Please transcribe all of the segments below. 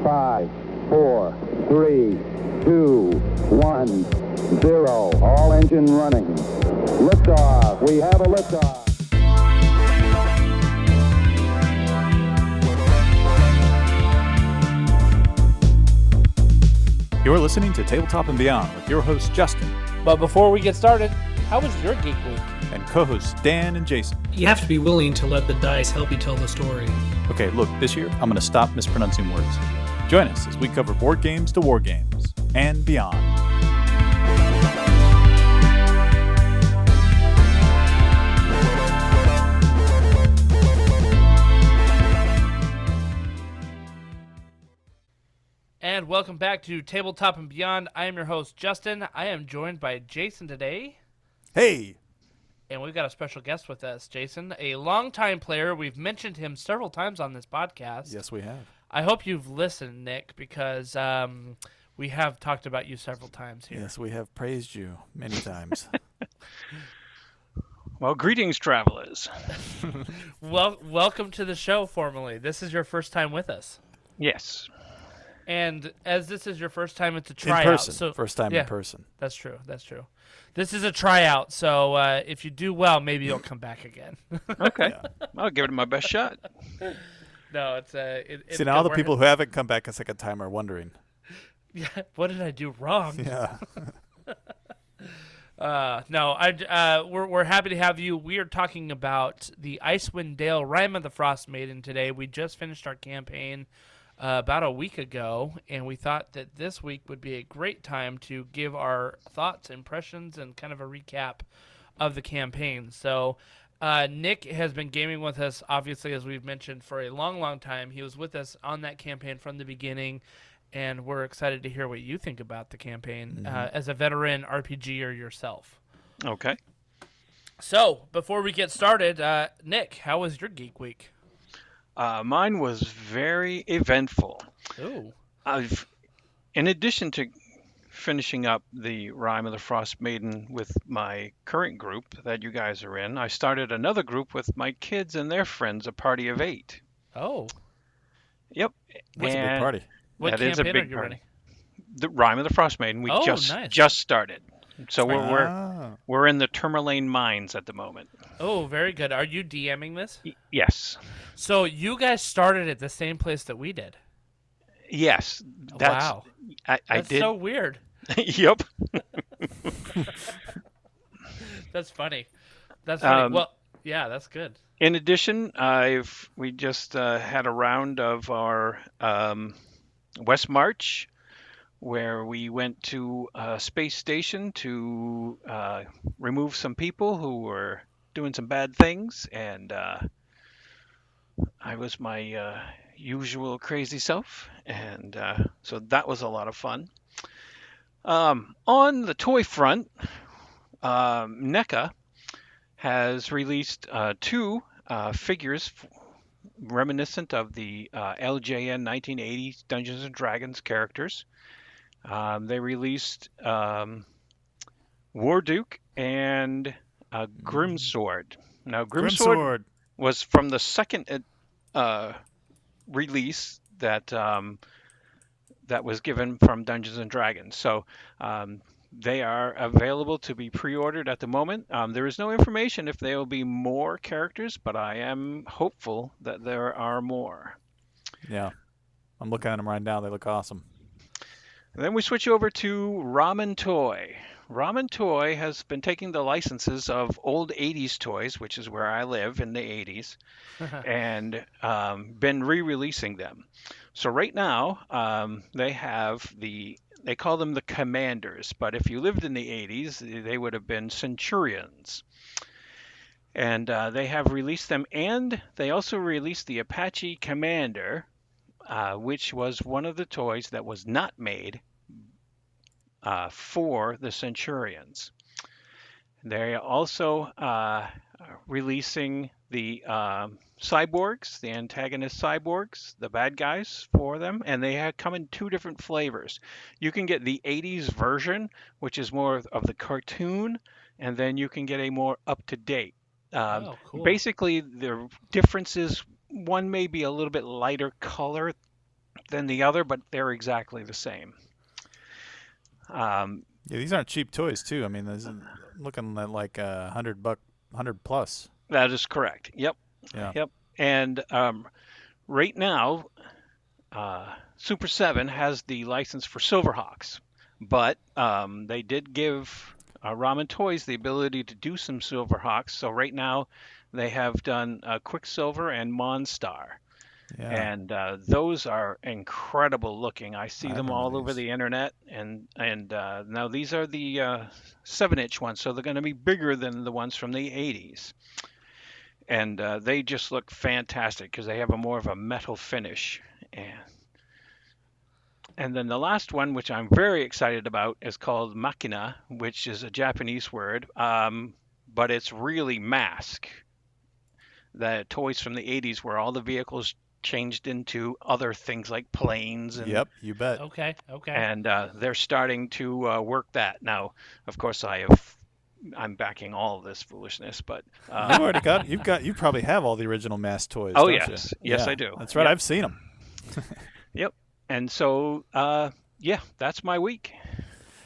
5, 4, 3, 2, 1, 0. All engine running. Liftoff. We have a liftoff. You're listening to Tabletop and Beyond with your host, Justin. But before we get started, how was your Geek Week? And co-hosts Dan and Jason. You have to be willing to let the dice help you tell the story. Okay, look, this year I'm going to stop mispronouncing words. Join us as we cover board games to war games and beyond. And welcome back to Tabletop and Beyond. I am your host, Justin. I am joined by Jason today. Hey! And we've got a special guest with us, Jason, a longtime player. We've mentioned him several times on this podcast. Yes, we have. I hope you've listened, Nick, because we have talked about you several times here. Yes, we have praised you many times. Well, greetings, travelers. Welcome to the show formally. This is your first time with us. Yes. And as this is your first time, it's a tryout. In person. So, first time yeah, in person. That's true. This is a tryout, so if you do well, maybe you'll come back again. Okay. Yeah. I'll give it my best shot. No, it's See, now all the people who haven't come back a second time are wondering. Yeah, what did I do wrong? Yeah. No, we're happy to have you. We are talking about the Icewind Dale Rime of the Frostmaiden today. We just finished our campaign about a week ago, and we thought that this week would be a great time to give our thoughts, impressions, and kind of a recap of the campaign. So Nick has been gaming with us, obviously, as we've mentioned, for a long, long time. He was with us on that campaign from the beginning, and we're excited to hear what you think about the campaign as a veteran RPGer yourself. Okay. So, before we get started, Nick, how was your Geek Week? Mine was very eventful. Ooh. In addition to finishing up the Rime of the Frostmaiden with my current group that you guys are in, I started another group with my kids and their friends, a party of 8. Oh. Yep. That's a big party. What That is a campaign big are you party. running? The Rime of the Frostmaiden. We Nice. just started. So Ah. we're in the Tourmaline mines at the moment. Oh, very good. Are you DMing this? Yes. So you guys started at the same place that we did. Yes. Wow. I That's did. so weird. Yep. That's funny. That's funny. Well, yeah, that's good. In addition, we just had a round of our West March, where we went to a space station to remove some people who were doing some bad things, and I was my usual crazy self, and so that was a lot of fun. On the toy front, NECA has released 2 figures reminiscent of the LJN 1980 Dungeons and Dragons characters. They released Warduke and Grimsword. Now, Grimsword was from the second release that was given from Dungeons and Dragons. So they are available to be pre-ordered at the moment. There is no information if there will be more characters, but I am hopeful that there are more. Yeah. I'm looking at them right now. They look awesome. And then we switch over to Ramen Toy. Ramen Toy has been taking the licenses of old 80s toys, which is where I live in the 80s, and been re-releasing them. So right now, they call them the Commanders, but if you lived in the 80s, they would have been Centurions. And they have released them, and they also released the Apache Commander, which was one of the toys that was not made for the Centurions. They're also releasing the cyborgs, the antagonist cyborgs, the bad guys for them, and they come in 2 different flavors. You can get the 80s version, which is more of the cartoon, and then you can get a more up-to-date. Cool. Basically, the difference is one may be a little bit lighter color than the other, but they're exactly the same. Yeah, these aren't cheap toys too. I mean, this is looking at like $100, 100 plus. That is correct. Yep. Yeah. Yep. And right now, Super 7 has the license for Silverhawks, but they did give Ramen Toys the ability to do some Silverhawks. So right now, they have done Quicksilver and Monstar. Yeah. And those are incredible looking. I see I them remember all over these. the internet, and now these are the 7-inch ones, so they're going to be bigger than the ones from the 80s. And they just look fantastic because they have a more of a metal finish. And then the last one, which I'm very excited about, is called Machina, which is a Japanese word, but it's really mask. The toys from the 80s where all the vehicles changed into other things like planes and Yep, you bet. Okay. and they're starting to work that now. Of course, I'm backing all of this foolishness, but You've already you probably have all the original mass toys, oh don't yes, you? yes Yeah, I do. That's right. Yep. I've seen them. Yep. And so yeah, that's my week.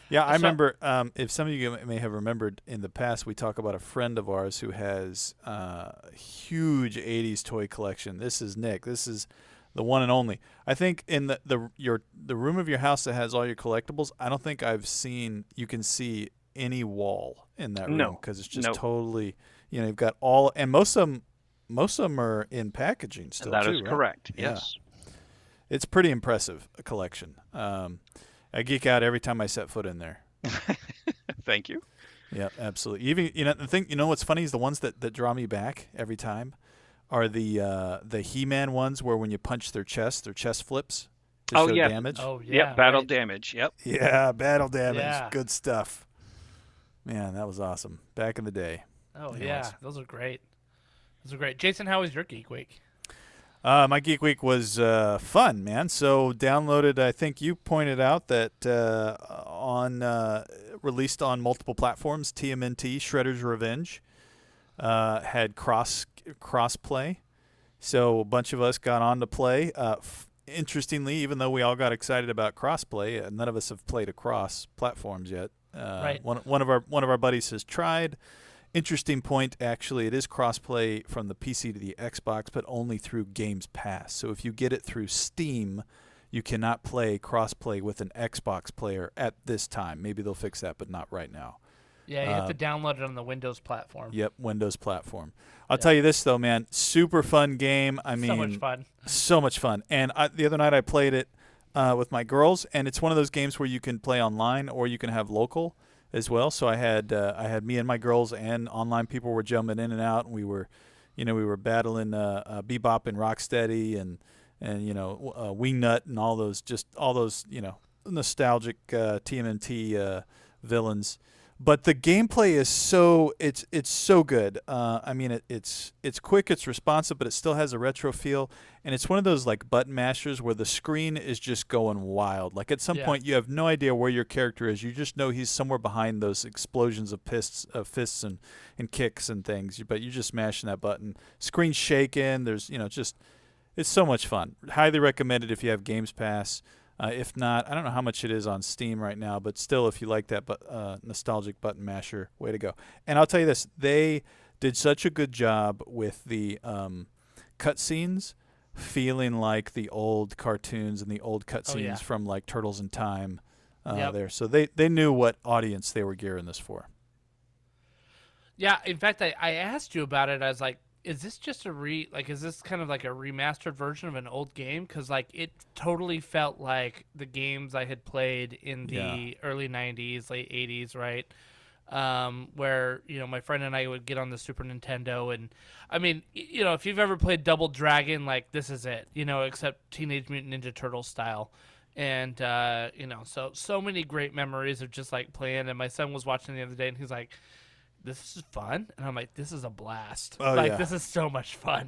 Yeah, I So- remember. If some of you may have remembered in the past, we talk about a friend of ours who has a huge '80s toy collection. This is Nick. This is the one and only. I think in the room of your house that has all your collectibles, I don't think you can see any wall in that room No. because it's just No. totally. You've got all, and most of them are in packaging still. That too, is right? correct. Yeah. Yes. It's pretty impressive, a collection. I geek out every time I set foot in there. Thank you. Yeah, absolutely. Even the thing, what's funny is the ones that draw me back every time are the He-Man ones where when you punch their chest flips to Oh, show yes. damage. Oh yeah. Yep. Battle right. damage. Yep. Yeah, battle damage. Yeah. Good stuff. Man, that was awesome. Back in the day. Oh Anyways. yeah, those are great. Jason, how was your Geek Week? My Geek Week was fun, man. So downloaded, I think you pointed out that released on multiple platforms, TMNT, Shredder's Revenge, had cross play. So a bunch of us got on to play. Interestingly, even though we all got excited about crossplay, none of us have played across platforms yet. Right. One of our buddies has tried. Interesting point, actually, it is crossplay from the PC to the Xbox, but only through Games Pass. So if you get it through Steam, you cannot play crossplay with an Xbox player at this time. Maybe they'll fix that, but not right now. Yeah, you have to download it on the Windows platform. Yep, Windows platform. I'll tell you this, though, man. Super fun game. I mean, So much fun. so much fun. And the other night I played it with my girls, and it's one of those games where you can play online or you can have local as well. So I had me and my girls and online people were jumping in and out, and we were battling Bebop and Rocksteady and Wingnut and all those nostalgic TMNT villains. But the gameplay is it's so good. I mean, it's quick, it's responsive, but it still has a retro feel. And it's one of those like button mashers where the screen is just going wild. Like at some point, you have no idea where your character is. You just know he's somewhere behind those explosions of fists and kicks and things. But you're just mashing that button. Screen's shaking. There's it's so much fun. Highly recommended if you have Games Pass. If not, I don't know how much it is on Steam right now, but still, if you like that nostalgic button masher, way to go. And I'll tell you this, they did such a good job with the cutscenes, feeling like the old cartoons and the old cutscenes from like Turtles in Time there. So they knew what audience they were gearing this for. Yeah, in fact, I asked you about it. I was like, is this just is this kind of like a remastered version of an old game? Because like it totally felt like the games I had played in the early 90s, late 80s, right? Where, my friend and I would get on the Super Nintendo, and I mean, if you've ever played Double Dragon, like this is it, except Teenage Mutant Ninja Turtles style. And, so many great memories of just like playing. And my son was watching the other day and he's like, this is fun, and I'm like, this is a blast. Oh, like yeah. This is so much fun.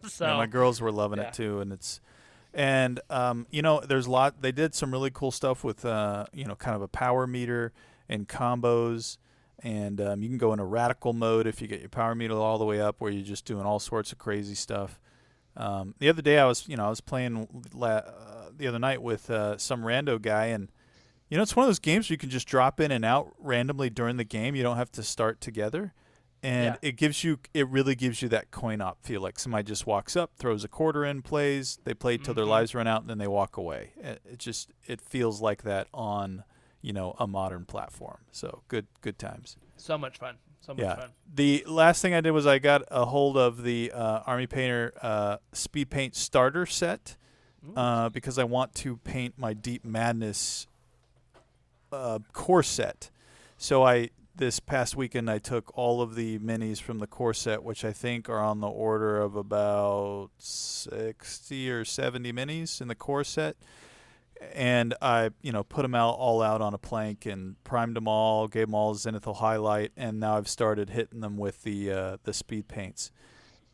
So yeah, my girls were loving it too, and there's a lot. They did some really cool stuff with kind of a power meter and combos, and you can go into radical mode if you get your power meter all the way up, where you're just doing all sorts of crazy stuff. The other day I was playing the other night with some rando guy, and it's one of those games where you can just drop in and out randomly during the game. You don't have to start together. And it really gives you that coin op feel. Like somebody just walks up, throws a quarter in, plays, they play till their lives run out, and then they walk away. It feels like that on, a modern platform. So good times. So much fun. So much fun. The last thing I did was I got a hold of the Army Painter Speed Paint Starter set because I want to paint my Deep Madness core set. So this past weekend, I took all of the minis from the core set, which I think are on the order of about 60 or 70 minis in the core set. And I, put them all out on a plank and primed them all, gave them all a zenithal highlight, and now I've started hitting them with the speed paints.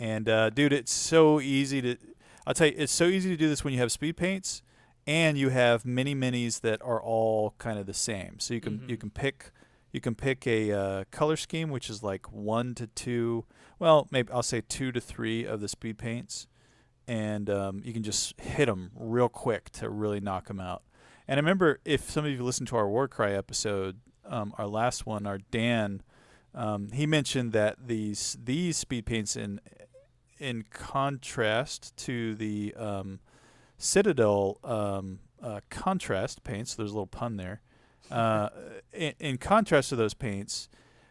And dude, it's so easy it's so easy to do this when you have speed paints, and you have mini minis that are all kind of the same. So you can pick. You can pick a color scheme, which is like 1 to 2. Well, maybe I'll say 2 to 3 of the speed paints, and you can just hit them real quick to really knock them out. And I remember, if some of you listened to our Warcry episode, our last one, our Dan, he mentioned that these speed paints, in contrast to the Citadel contrast paints, there's a little pun there. In contrast to those paints,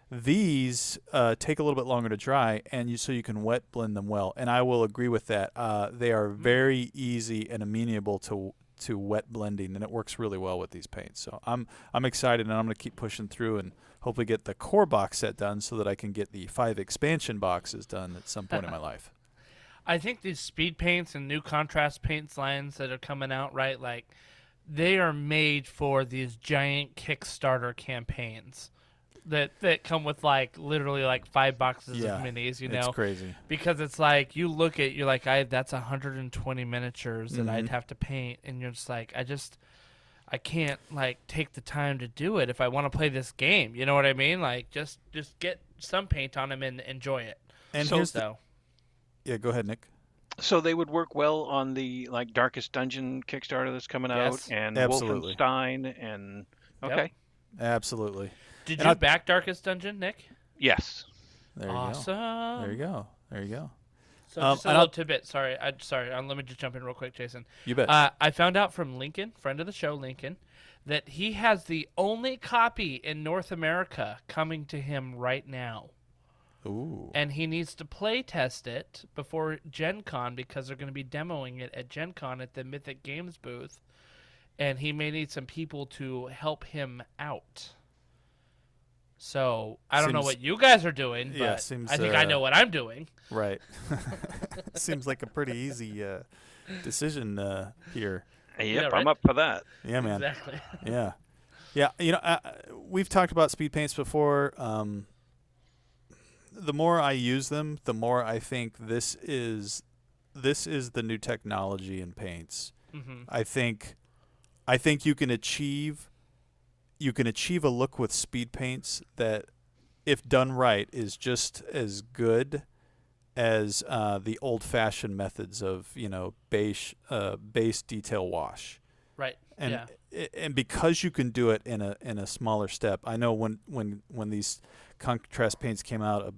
these take a little bit longer to dry, and so you can wet blend them well. And I will agree with that. They are very easy and amenable to wet blending, and it works really well with these paints. So I'm excited, and I'm going to keep pushing through and hopefully get the core box set done so that I can get the 5 expansion boxes done at some point in my life. I think these speed paints and new contrast paints lines that are coming out, right, like, they are made for these giant Kickstarter campaigns that come with literally 5 boxes of minis, It's crazy. Because it's like you're like, that's 120 miniatures that I'd have to paint, and you're just like, I can't take the time to do it if I want to play this game. You know what I mean? Like just get some paint on them and enjoy it. And yeah, go ahead, Nick. So they would work well on the Darkest Dungeon Kickstarter that's coming out, and absolutely. Wolfenstein, and okay, Yep. Absolutely. Did you back Darkest Dungeon, Nick? Yes. There you awesome. go. There you go. So just a little tidbit. Sorry. Let me just jump in real quick, Jason. You bet. I found out from Lincoln, friend of the show, Lincoln, that he has the only copy in North America coming to him right now. Ooh. And he needs to play test it before Gen Con because they're going to be demoing it at Gen Con at the Mythic Games booth. And he may need some people to help him out. So I don't know what you guys are doing, but I think I know what I'm doing. Right. Seems like a pretty easy decision here. Yep, Yeah, right? I'm up for that. Yeah, man. Exactly. Yeah. Yeah, we've talked about speed paints before. The more I use them, the more I think this is the new technology in paints. Mm-hmm. I think you can achieve a look with speed paints that, if done right, is just as good as the old-fashioned methods of base detail wash. Right. And because you can do it in a smaller step. I know when these contrast paints came out,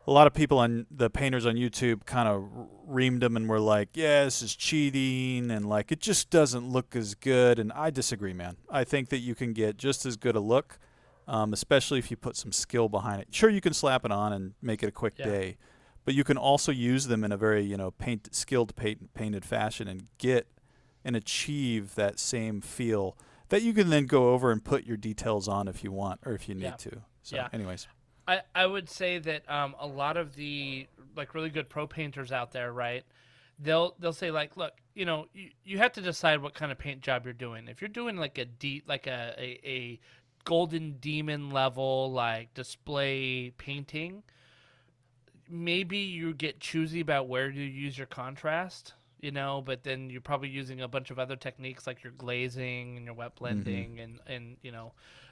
a lot of people the painters on YouTube kind of reamed them and were like, yeah, this is cheating, and it just doesn't look as good. And I disagree, man. I think that you can get just as good a look, especially if you put some skill behind it. Sure, you can slap it on and make it a quick day, but you can also use them in a very skilled painted fashion and get and achieve that same feel that you can then go over and put your details on if you want or if you need to. So anyways. I would say that a lot of the really good pro painters out there, right? They'll say look, you have to decide what kind of paint job you're doing. If you're doing a golden demon level display painting, maybe you get choosy about where you use your contrast. But then you're probably using a bunch of other techniques like your glazing and your wet blending and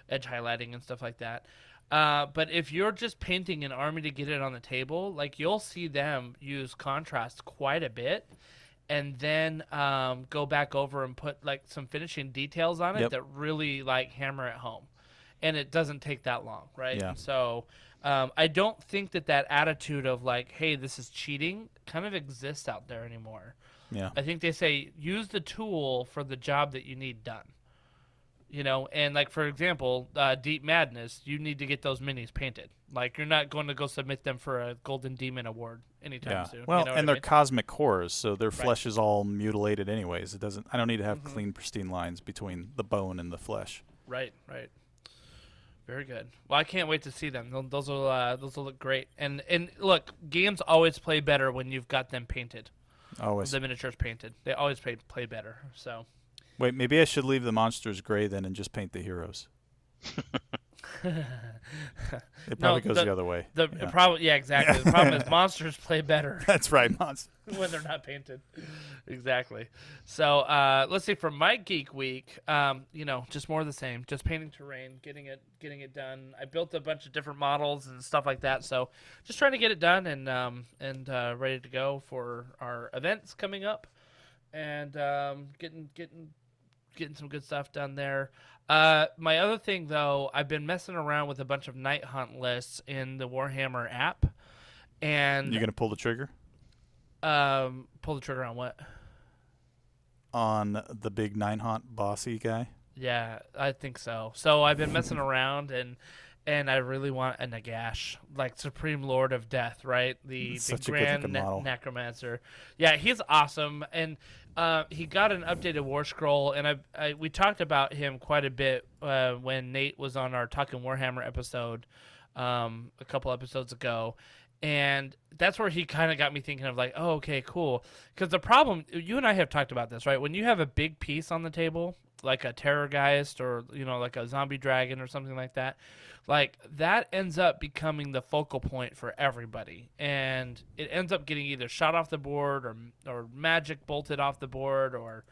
edge highlighting and stuff like that. But if you're just painting an army to get it on the table, like you'll see them use contrast quite a bit, and then go back over and put like some finishing details on it that really like hammer it home, and it doesn't take that long, right? Yeah. So I don't think that attitude of like, hey, this is cheating, kind of exists out there anymore. Yeah. I think they say use the tool for the job that you need done. And like, for example, Deep Madness, you need to get those minis painted. Like, you're not going to go submit them for a Golden Demon Award anytime soon. Well, you know and what they're cosmic horrors, so their flesh is all mutilated anyways. I don't need to have clean, pristine lines between the bone and the flesh. Right. Very good. Well, I can't wait to see them. Those will look great. And look, games always play better when you've got them painted. Always. The miniatures painted. They always play better, so... Wait, maybe I should leave the monsters gray then and just paint the heroes. It probably goes the other way. Exactly. The problem is monsters play better That's right, monsters. when they're not painted. Exactly. So let's see. For my Geek Week, just more of the same. Just painting terrain, getting it done. I built a bunch of different models and stuff like that. So just trying to get it done and ready to go for our events coming up, and getting some good stuff done there. My other thing, though, I've been messing around with a bunch of night hunt lists in the Warhammer app, and You gonna pull the trigger pull the trigger on what? on the big 9-hunt bossy guy? Yeah, I think so. So I've been messing around, and I really want a Nagash, like Supreme Lord of Death, right? The Such a Grand good-looking model. Necromancer. Yeah, he's awesome, and he got an updated War Scroll, and we talked about him quite a bit when Nate was on our Talking Warhammer episode a couple episodes ago, and that's where he kind of got me thinking of like, oh, okay, cool. Because the problem, you and I have talked about this, right? When you have a big piece on the table, like a Terrorgeist or like a zombie dragon or something like that ends up becoming the focal point for everybody, and it ends up getting either shot off the board or magic bolted off the board or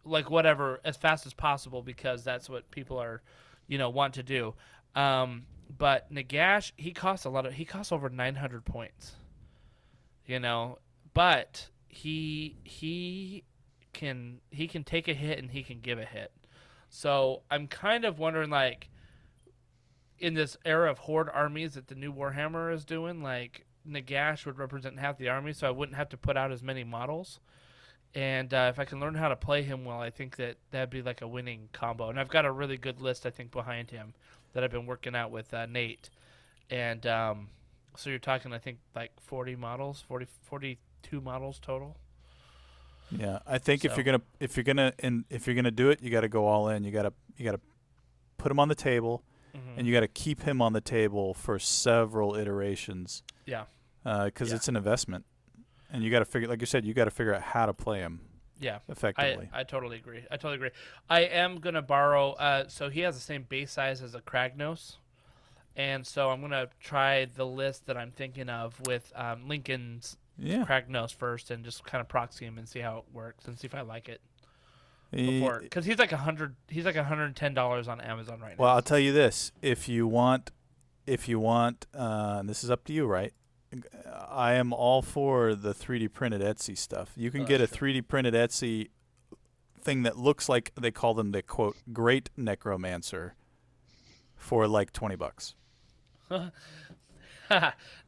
like whatever as fast as possible, because that's what people are want to do. But Nagash, he costs over 900 points, but he can take a hit and he can give a hit. So I'm kind of wondering, like, in this era of horde armies that the new Warhammer is doing, like, Nagash would represent half the army, so I wouldn't have to put out as many models. And if I can learn how to play him well, I think that'd be like a winning combo. And I've got a really good list, I think, behind him that I've been working out with Nate. And so you're talking, I think, like 42 models total. Yeah, I think if you're gonna do it, you got to go all in. You got to put him on the table, and you got to keep him on the table for several iterations. Yeah, because it's an investment, and you got to figure, like you said, you got to figure out how to play him. Yeah, effectively. I totally agree. I am gonna borrow. So he has the same base size as a Kragnos, and so I'm gonna try the list that I'm thinking of with Lincoln's. Kragnos first, and just kind of proxy him and see how it works and see if I like it. Because he's like $110 on Amazon right now. Well, I'll tell you this: if you want, and this is up to you, right? I am all for the 3D printed Etsy stuff. You can get a 3D printed Etsy thing that looks like, they call them the quote Great Necromancer for like $20.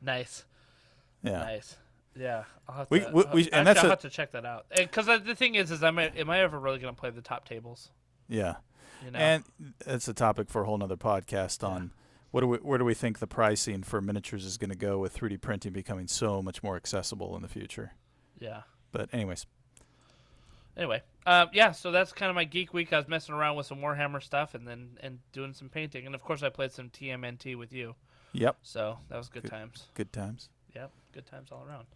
Nice. Yeah. Nice. Yeah, I'll have I'll have to check that out. Because the thing is am I ever really going to play the top tables? Yeah, and it's a topic for a whole nother podcast on where do we think the pricing for miniatures is going to go with 3D printing becoming so much more accessible in the future. Yeah. But anyways. So that's kind of my Geek Week. I was messing around with some Warhammer stuff and doing some painting, and of course I played some TMNT with you. Yep. So that was good times. Good times. Yep, good times all around.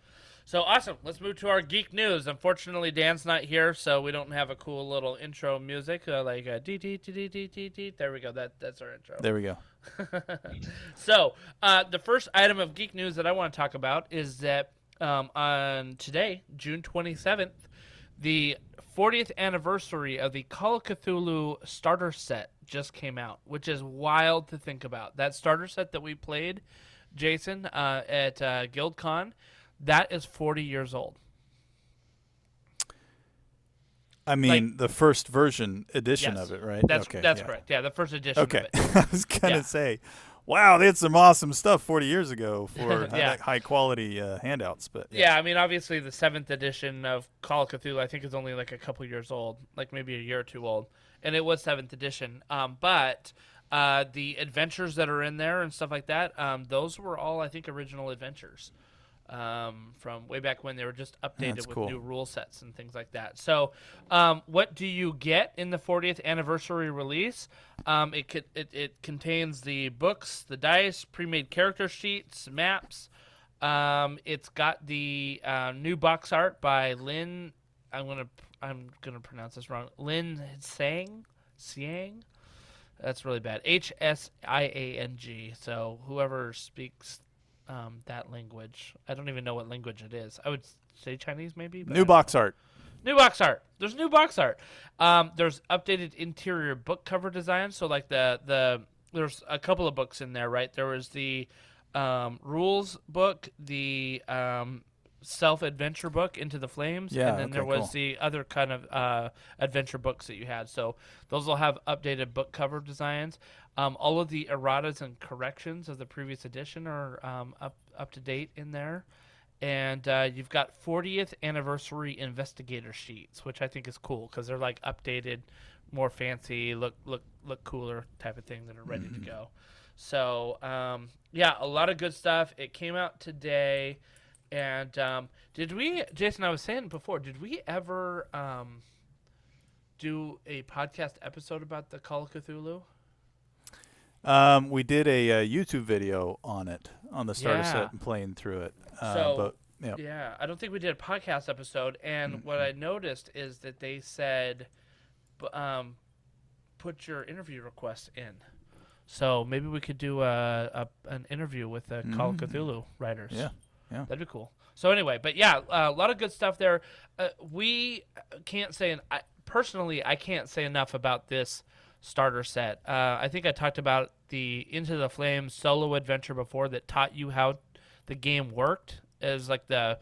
So awesome. Let's move to our geek news. Unfortunately, Dan's not here, so we don't have a cool little intro music like dee dee dee dee dee dee dee. There we go. That's our intro. There we go. So the first item of geek news that I want to talk about is that on today, June 27th, the 40th anniversary of the Call of Cthulhu starter set just came out, which is wild to think about. That starter set that we played, Jason, at GuildCon, that is 40 years old. I mean, the first version edition of it, right? That's yeah. correct. Yeah, the first edition Okay. of it. I was going to say, wow, they had some awesome stuff 40 years ago for high quality handouts. But yeah, I mean, obviously the 7th edition of Call of Cthulhu, I think, is only like a couple years old, like maybe a year or two old, and it was 7th edition. But the adventures that are in there and stuff like that, those were all, I think, original adventures. From way back when they were just updated with new rule sets and things like that. So, what do you get in the 40th anniversary release? It contains the books, the dice, pre-made character sheets, maps. It's got the new box art by Lin. I'm gonna pronounce this wrong. Lin Siang. That's really bad. Hsiang. So whoever speaks that language. I don't even know what language it is. I would say Chinese maybe. New box art. New box art. There's new box art. There's updated interior book cover design. So like there's a couple of books in there, right? There was the rules book, the self-adventure book, Into the Flames, and then there was the other kind of adventure books that you had. So those will have updated book cover designs. All of the erratas and corrections of the previous edition are up to date in there. And you've got 40th anniversary investigator sheets, which I think is cool because they're like updated, more fancy, look cooler type of thing that are ready to go. So a lot of good stuff. It came out today. And did we, Jason, I was saying before, did we ever do a podcast episode about the Call of Cthulhu? We did a YouTube video on it, on the starter set and playing through it. I don't think we did a podcast episode. And what I noticed is that they said, put your interview request in. So maybe we could do an interview with the Call of Cthulhu writers. Yeah, that'd be cool. So anyway, but yeah, a lot of good stuff there. We can't say, personally, I can't say enough about this starter set. I think I talked about the Into the Flames solo adventure before that taught you how the game worked as the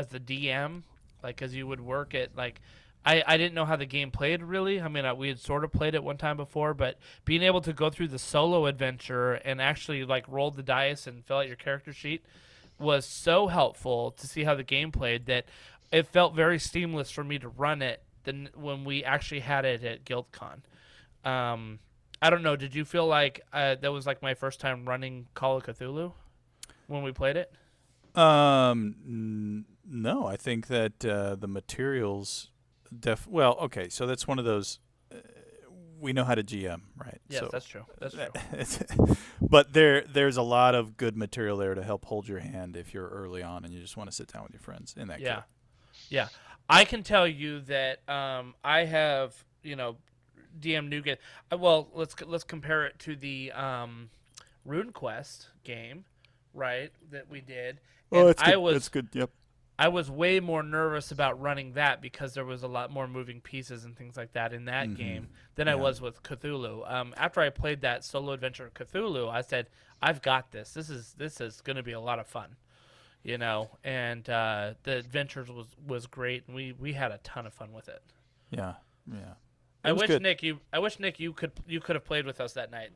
DM, like as you would work it. Like I didn't know how the game played really. I mean, we had sort of played it one time before, but being able to go through the solo adventure and actually like roll the dice and fill out your character sheet was so helpful to see how the game played that it felt very seamless for me to run it than when we actually had it at GuildCon. I don't know. Did you feel like that was like my first time running Call of Cthulhu when we played it? No, I think that the materials okay, so that's one of those we know how to GM, right? Yes, so, that's true. That's true. But there's a lot of good material there to help hold your hand if you're early on and you just want to sit down with your friends in that game. Yeah. I can tell you that I have, DM Nougat. Well, let's compare it to the RuneQuest game, right? That we did. Oh, it's good. It's good. Yep. I was way more nervous about running that because there was a lot more moving pieces and things like that in that game than I was with Cthulhu. After I played that solo adventure of Cthulhu, I said, "I've got this. This is going to be a lot of fun." And the adventures was great, and we had a ton of fun with it. Yeah. I wish Nick you could have played with us that night.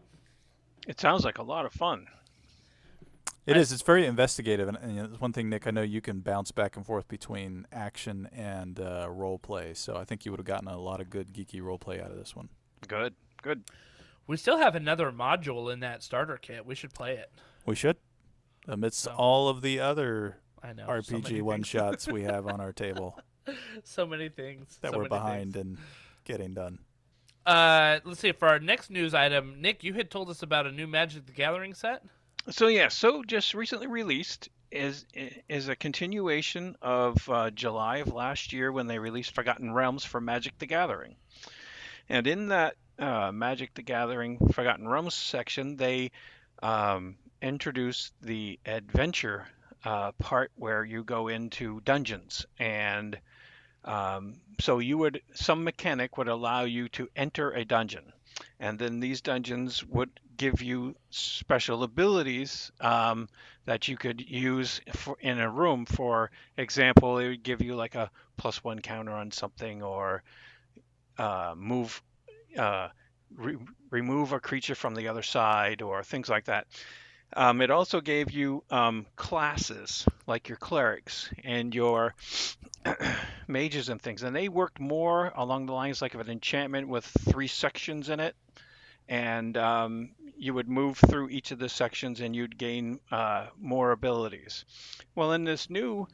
It sounds like a lot of fun. It is. It's very investigative, and one thing, Nick, I know you can bounce back and forth between action and role play. So I think you would have gotten a lot of good geeky role play out of this one. Good. We still have another module in that starter kit. We should play it. We should. Amidst all of the other RPG one-shots we have on our table. So many things. That we're behind in getting done. Let's see. For our next news item, Nick, you had told us about a new Magic the Gathering set. So just recently released is a continuation of July of last year when they released Forgotten Realms for Magic the Gathering. And in that Magic the Gathering Forgotten Realms section, they introduced the adventure part where you go into dungeons. And so some mechanic would allow you to enter a dungeon. And then these dungeons would give you special abilities that you could use in a room. For example, it would give you like a +1 counter on something, or move, uh, re- remove a creature from the other side, or things like that. It also gave you classes like your clerics and your mages and things, and they worked more along the lines like of an enchantment with 3 sections in it, and you would move through each of the sections and you'd gain more abilities. Well, in this new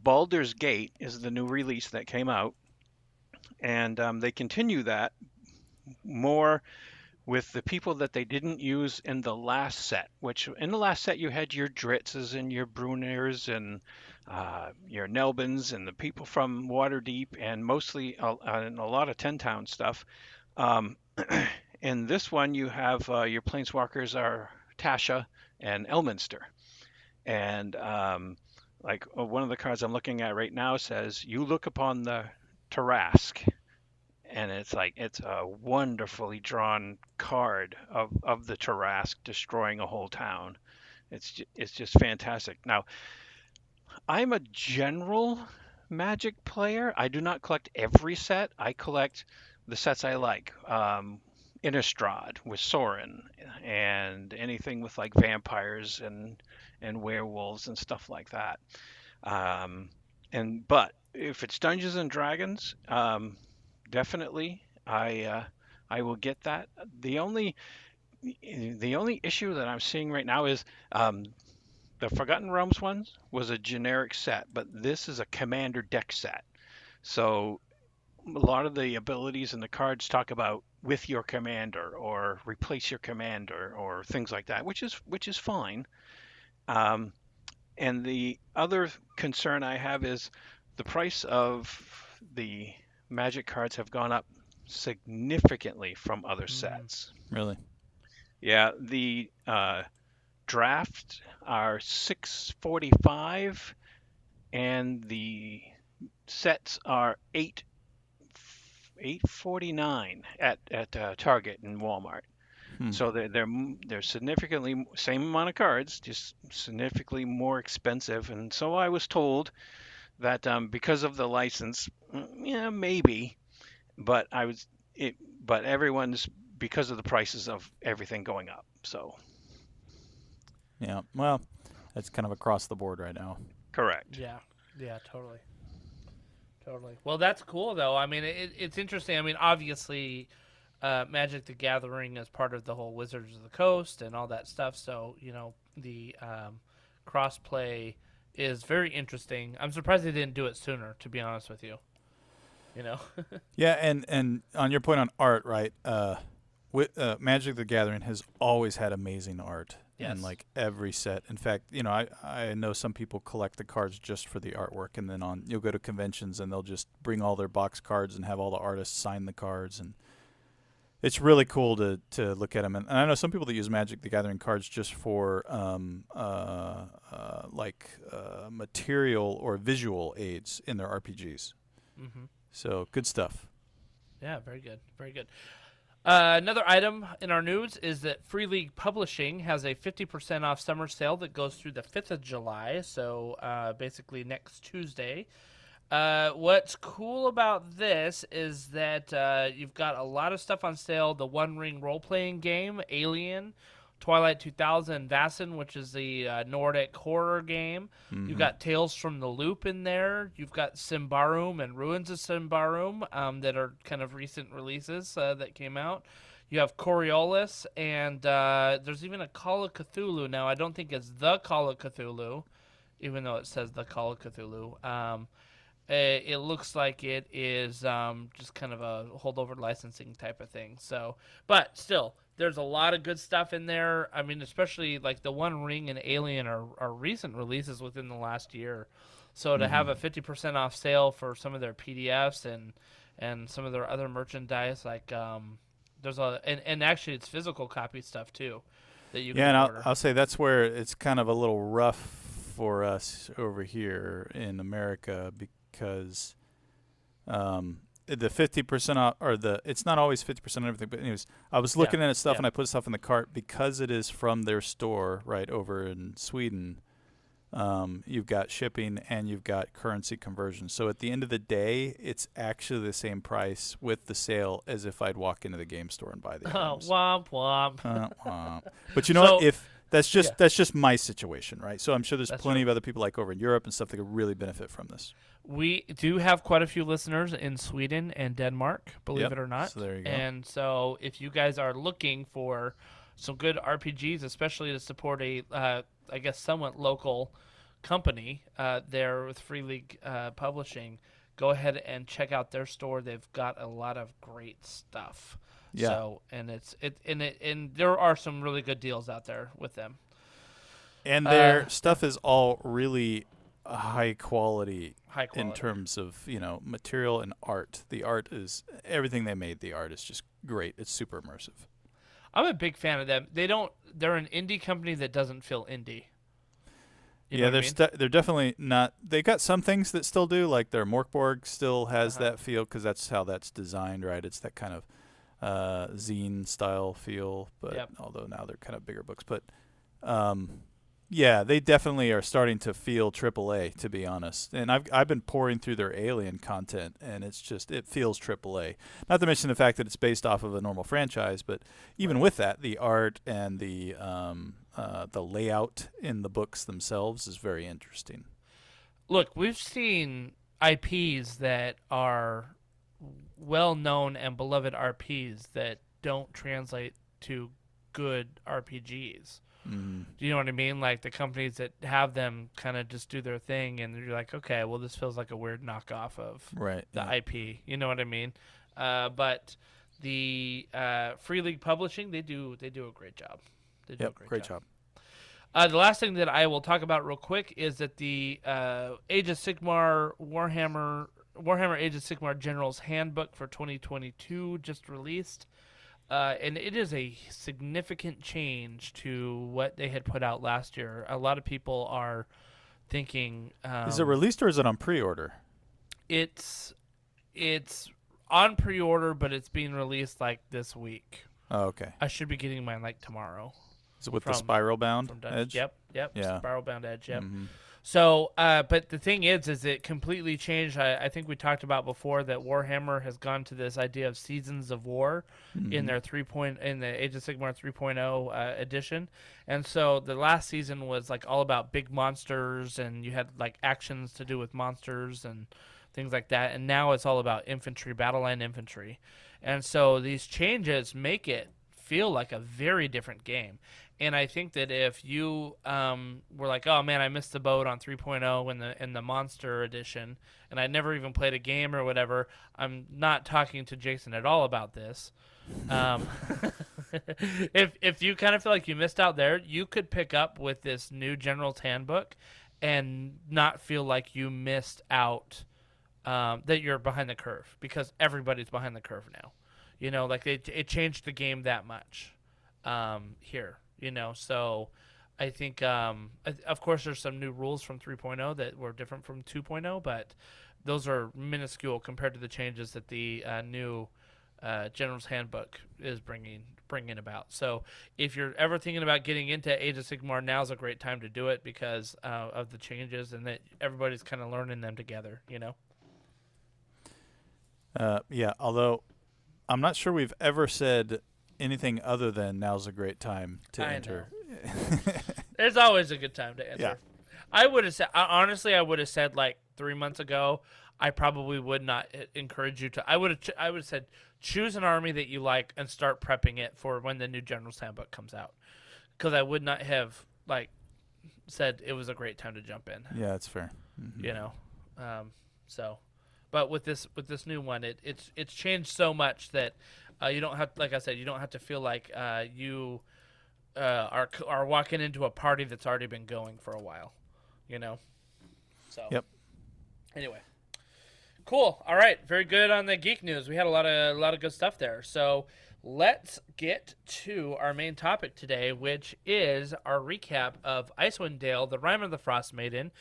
Baldur's Gate is the new release that came out, and they continue that more with the people that they didn't use in the last set, which in the last set you had your Dritzes and your Bruners and your Nelbins and the people from Waterdeep, and mostly and a lot of Ten Town stuff. Um, in this one, you have your Planeswalkers are Tasha and Elminster. And like one of the cards I'm looking at right now says, "You look upon the Tarask," and it's like it's a wonderfully drawn card of the Tarask destroying a whole town. It's just fantastic. Now, I'm a general Magic player. I do not collect every set. I collect the sets I like. Innistrad with Sorin, and anything with like vampires and werewolves and stuff like that. Um, but if it's Dungeons and Dragons, definitely I will get that. The only issue that I'm seeing right now is the Forgotten Realms one was a generic set, but this is a commander deck set. So a lot of the abilities and the cards talk about with your commander or replace your commander or things like that, which is fine. Um, and the other concern I have is the price of the Magic cards have gone up significantly from other sets. Really? Yeah, the draft are 645, and the sets are 849 at Target and Walmart. So they're significantly same amount of cards, just significantly more expensive. And so I was told that because of the license, yeah, maybe, but but everyone's because of the prices of everything going up. So Yeah. Well, that's kind of across the board right now. correct. Yeah, yeah, totally. Totally. Well, that's cool, though. I mean, it's interesting. I mean, obviously, Magic the Gathering is part of the whole Wizards of the Coast and all that stuff. So, the cross-play is very interesting. I'm surprised they didn't do it sooner, to be honest with you. Yeah, and on your point on art, right? Magic the Gathering has always had amazing art. Yes. And like every set. In fact, I know some people collect the cards just for the artwork, and then you'll go to conventions and they'll just bring all their box cards and have all the artists sign the cards, and it's really cool to look at them. And I know some people that use Magic the Gathering cards just for material or visual aids in their RPGs. Mm-hmm. So good stuff. Yeah, very good. Very good. Another item in our news is that Free League Publishing has a 50% off summer sale that goes through the 5th of July, so basically next Tuesday. What's cool about this is that you've got a lot of stuff on sale. The One Ring role-playing game, Alien, Twilight 2000, Vaesen, which is the Nordic horror game. Mm-hmm. You've got Tales from the Loop in there. You've got Symbaroum and Ruins of Symbaroum that are kind of recent releases that came out. You have Coriolis, and there's even a Call of Cthulhu. Now, I don't think it's the Call of Cthulhu, even though it says the Call of Cthulhu. It looks like it is just kind of a holdover licensing type of thing. So, but still, there's a lot of good stuff in there. I mean, especially like the One Ring and Alien are recent releases within the last year. So to have a 50% off sale for some of their PDFs and some of their other merchandise, like there's and actually it's physical copy stuff too that you can order. And I'll say that's where it's kind of a little rough for us over here in America because the 50% off, or it's not always 50% on everything. But anyways, I was looking at stuff and I put stuff in the cart because it is from their store right over in Sweden. You've got shipping and you've got currency conversion. So at the end of the day, it's actually the same price with the sale as if I'd walk into the game store and buy the items. Womp womp. Womp. But you know what? If that's just my situation, right? So I'm sure there's plenty of other people like over in Europe and stuff that could really benefit from this. We do have quite a few listeners in Sweden and Denmark, believe it or not. So there you go. And so if you guys are looking for some good RPGs, especially to support a, I guess, somewhat local company there with Free League Publishing, go ahead and check out their store. They've got a lot of great stuff. Yeah. So, and there are some really good deals out there with them. And their stuff is all really high quality in terms of, material and art. The art is everything they made. The art is just great. It's super immersive. I'm a big fan of them. They're an indie company that doesn't feel indie. They're definitely not. They got some things that still do, like their Morkborg still has that feel because that's how that's designed, right? It's that kind of zine style feel, but although now they're kind of bigger books. But they definitely are starting to feel AAA, to be honest. And I've been pouring through their Alien content, and it feels AAA. Not to mention the fact that it's based off of a normal franchise, but even with that, the art and the layout in the books themselves is very interesting. Look, we've seen IPs that are well-known and beloved RPs that don't translate to good RPGs. Mm. Do you know what I mean? Like the companies that have them kind of just do their thing, and you're like, okay, well, this feels like a weird knockoff of the IP. You know what I mean? But the Free League Publishing, they do a great job. They do a great job. The last thing that I will talk about real quick is that the Age of Sigmar Warhammer Age of Sigmar General's Handbook for 2022 just released. And it is a significant change to what they had put out last year. A lot of people are thinking... is it released or is it on pre-order? It's on pre-order, but it's being released like this week. Oh, okay. I should be getting mine like tomorrow. Is it with the spiral bound edge? Yep. Yeah. Spiral bound edge, yep. Mm-hmm. So, but the thing is it completely changed. I think we talked about before that Warhammer has gone to this idea of seasons of war in their in the Age of Sigmar 3.0 edition. And so the last season was like all about big monsters, and you had like actions to do with monsters and things like that. And now it's all about infantry, battle line infantry. And so these changes make it feel like a very different game. And I think that if you were like, oh man, I missed the boat on 3.0 in the Monster Edition, and I never even played a game or whatever, I'm not talking to Jason at all about this. If you kind of feel like you missed out there, you could pick up with this new General's Handbook and not feel like you missed out, that you're behind the curve, because everybody's behind the curve now. You know, like it changed the game that much here. You know, so I think, of course, there's some new rules from 3.0 that were different from 2.0, but those are minuscule compared to the changes that the new General's Handbook is bringing about. So if you're ever thinking about getting into Age of Sigmar, now's a great time to do it because of the changes and that everybody's kind of learning them together, you know? Although I'm not sure we've ever said anything other than now's a great time to enter. There's always a good time to enter. Yeah. I would have said, honestly, like 3 months ago, I probably would not encourage you to. I would have said choose an army that you like and start prepping it for when the new General's Handbook comes out, because I would not have said it was a great time to jump in. Yeah, that's fair. Mm-hmm. You know, but with this new one, it's changed so much that. You don't have, like I said, you don't have to feel like you are walking into a party that's already been going for a while, you know. So. Yep. Anyway, cool. All right, very good on the geek news. We had a lot of good stuff there. So let's get to our main topic today, which is our recap of Icewind Dale: The Rime of the Frostmaiden.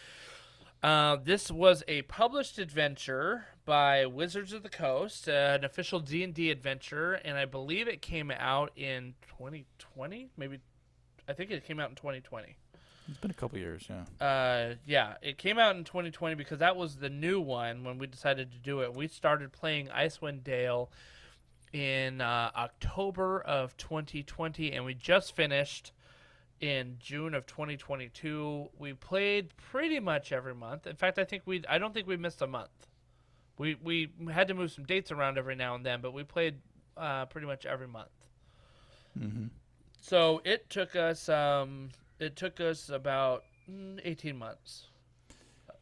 This was a published adventure by Wizards of the Coast, an official D&D adventure, and I believe it came out in 2020. I think it came out in 2020. It's been a couple years, yeah. Yeah, it came out in 2020 because that was the new one when we decided to do it. We started playing Icewind Dale in October of 2020, and we just finished in June of 2022. We played pretty much every month. In fact, I don't think we missed a month. We had to move some dates around every now and then, but we played pretty much every month. Mm-hmm. So it took us about 18 months.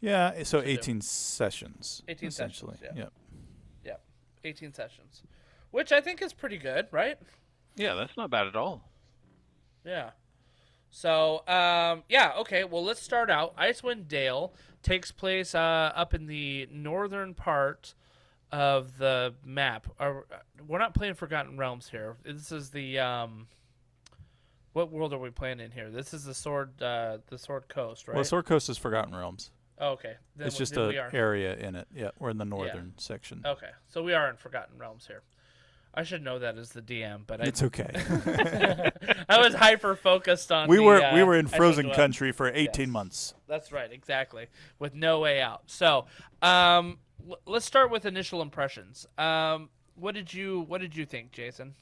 Yeah, so 18 sessions. 18 essentially. sessions, yeah. Yep. Yep, 18 sessions, which I think is pretty good, right? Yeah, that's not bad at all. Yeah. So, yeah, okay, well, let's start out. Icewind Dale takes place up in the northern part of the map. We're not playing Forgotten Realms here. This is the, what world are we playing in here? This is the Sword Coast, right? Well, Sword Coast is Forgotten Realms. Oh, okay. It's just an area in it. Yeah, we're in the northern section. Okay, so we are in Forgotten Realms here. I should know that as the DM, but it's okay. I was hyper focused on. We were in Frozen Country for 18 months. That's right, exactly, with no way out. So, let's start with initial impressions. What did you think, Jason?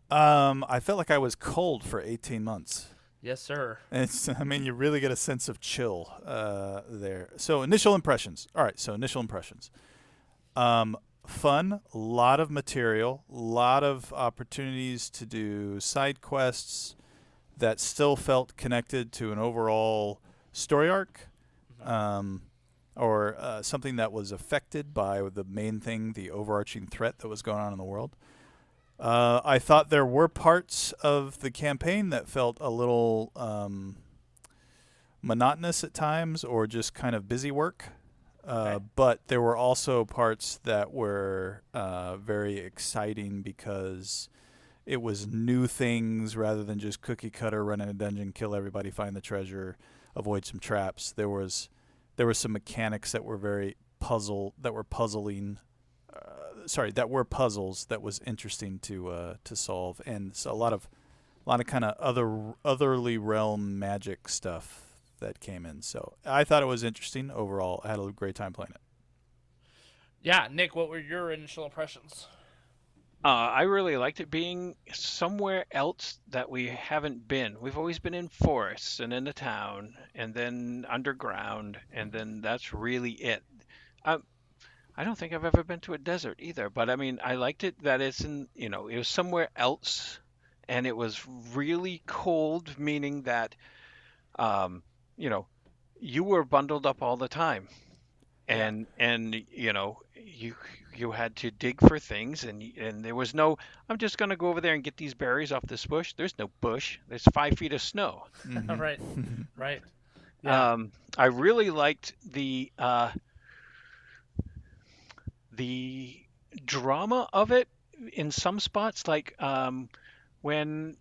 I felt like I was cold for 18 months. Yes, sir. You really get a sense of chill there. So initial impressions. All right, so initial impressions. Fun, a lot of material, a lot of opportunities to do side quests that still felt connected to an overall story arc, or something that was affected by the main thing, the overarching threat that was going on in the world. I thought there were parts of the campaign that felt a little monotonous at times, or just kind of busy work. But there were also parts that were very exciting because it was new things rather than just cookie cutter, run in a dungeon, kill everybody, find the treasure, avoid some traps. There were some mechanics that were puzzles that were puzzles that was interesting to solve, and so a lot of kind of otherly realm magic stuff that came in. So I thought it was interesting overall. I had a great time playing it. Yeah, Nick, what were your initial impressions? I really liked it being somewhere else that we haven't been. We've always been in forests and in the town and then underground, and then that's really it. I don't think I've ever been to a desert either, but I liked it that it's in, it was somewhere else, and it was really cold, meaning that, you were bundled up all the time, and you had to dig for things, and there was no, I'm just going to go over there and get these berries off this bush. There's no bush. There's 5 feet of snow. Mm-hmm. Right. Yeah. I really liked the drama of it in some spots, like when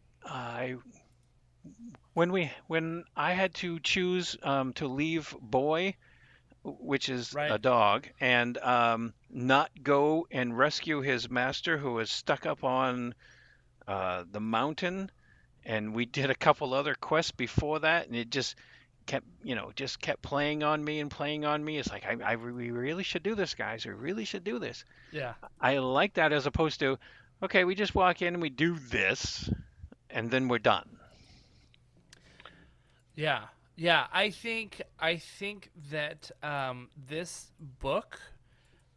I had to choose to leave Boy, which is a dog, and not go and rescue his master who was stuck up on the mountain, and we did a couple other quests before that, and it just kept playing on me. It's like, we really should do this, guys. We really should do this. Yeah. I like that, as opposed to, okay, we just walk in and we do this, and then we're done. Yeah. I think that this book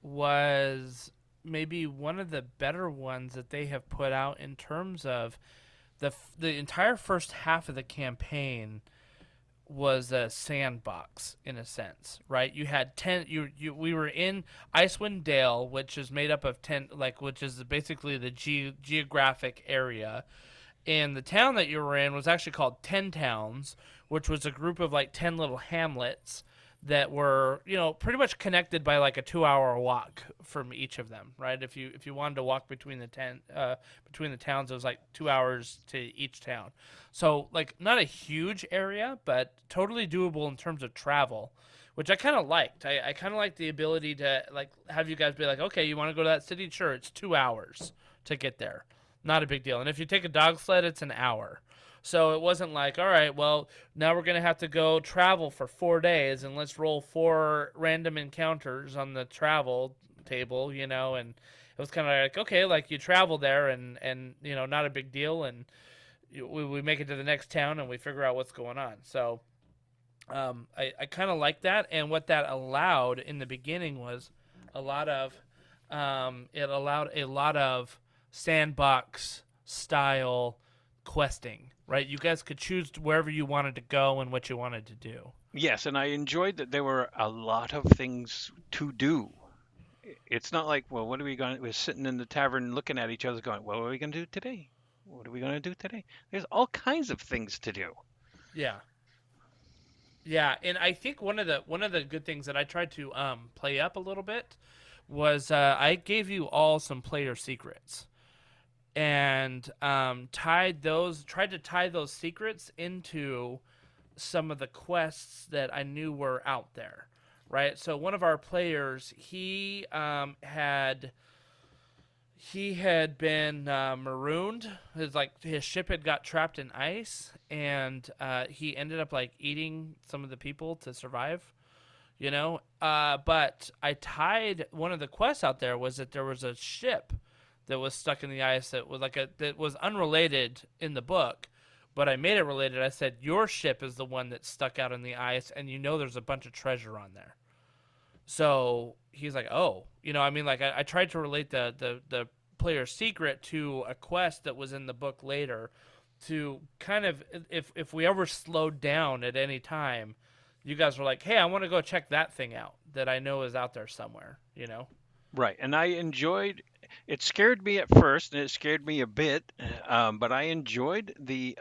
was maybe one of the better ones that they have put out in terms of the entire first half of the campaign was a sandbox in a sense, right? You had we were in Icewind Dale, which is made up of 10, which is basically the geographic area. And the town that you were in was actually called 10 Towns, which was a group of 10 little hamlets that were, pretty much connected by a 2-hour walk from each of them, right? If you wanted to walk between the towns, it was 2 hours to each town. So not a huge area, but totally doable in terms of travel, which I kind of liked. I kind of liked the ability to like have you guys be like, okay, you want to go to that city? Sure, it's 2 hours to get there. Not a big deal. And if you take a dog sled, it's an hour. So it wasn't like, all right, well, now we're going to have to go travel for 4 days and let's roll 4 random encounters on the travel table, you know, and it was kind of like, okay, like you travel there and you know, not a big deal. And we make it to the next town and we figure out what's going on. So I kind of like that. And what that allowed in the beginning was a lot of, it allowed a lot of sandbox style questing, right? You guys could choose wherever you wanted to go and what you wanted to do. Yes, and I enjoyed that there were a lot of things to do. It's not like, well, what are we going to, we're sitting in the tavern looking at each other going, well, what are we going to do today? What are we going to do today? There's all kinds of things to do. Yeah. Yeah, and I think one of the good things that I tried to play up a little bit was I gave you all some player secrets, and tried to tie those secrets into some of the quests that I knew were out there, right? So one of our players, he had been marooned. His ship had got trapped in ice, and he ended up like eating some of the people to survive, you know. But I tied one of the quests out there was that there was a ship that was stuck in the ice that was that was unrelated in the book, but I made it related. I said your ship is the one that's stuck out in the ice, and you know there's a bunch of treasure on there. So he's like, oh, you know, I mean, like I tried to relate the player's secret to a quest that was in the book later, to kind of if we ever slowed down at any time, you guys were like, hey, I want to go check that thing out that I know is out there somewhere, you know. Right, and I enjoyed. It scared me at first, and it scared me a bit, but I enjoyed the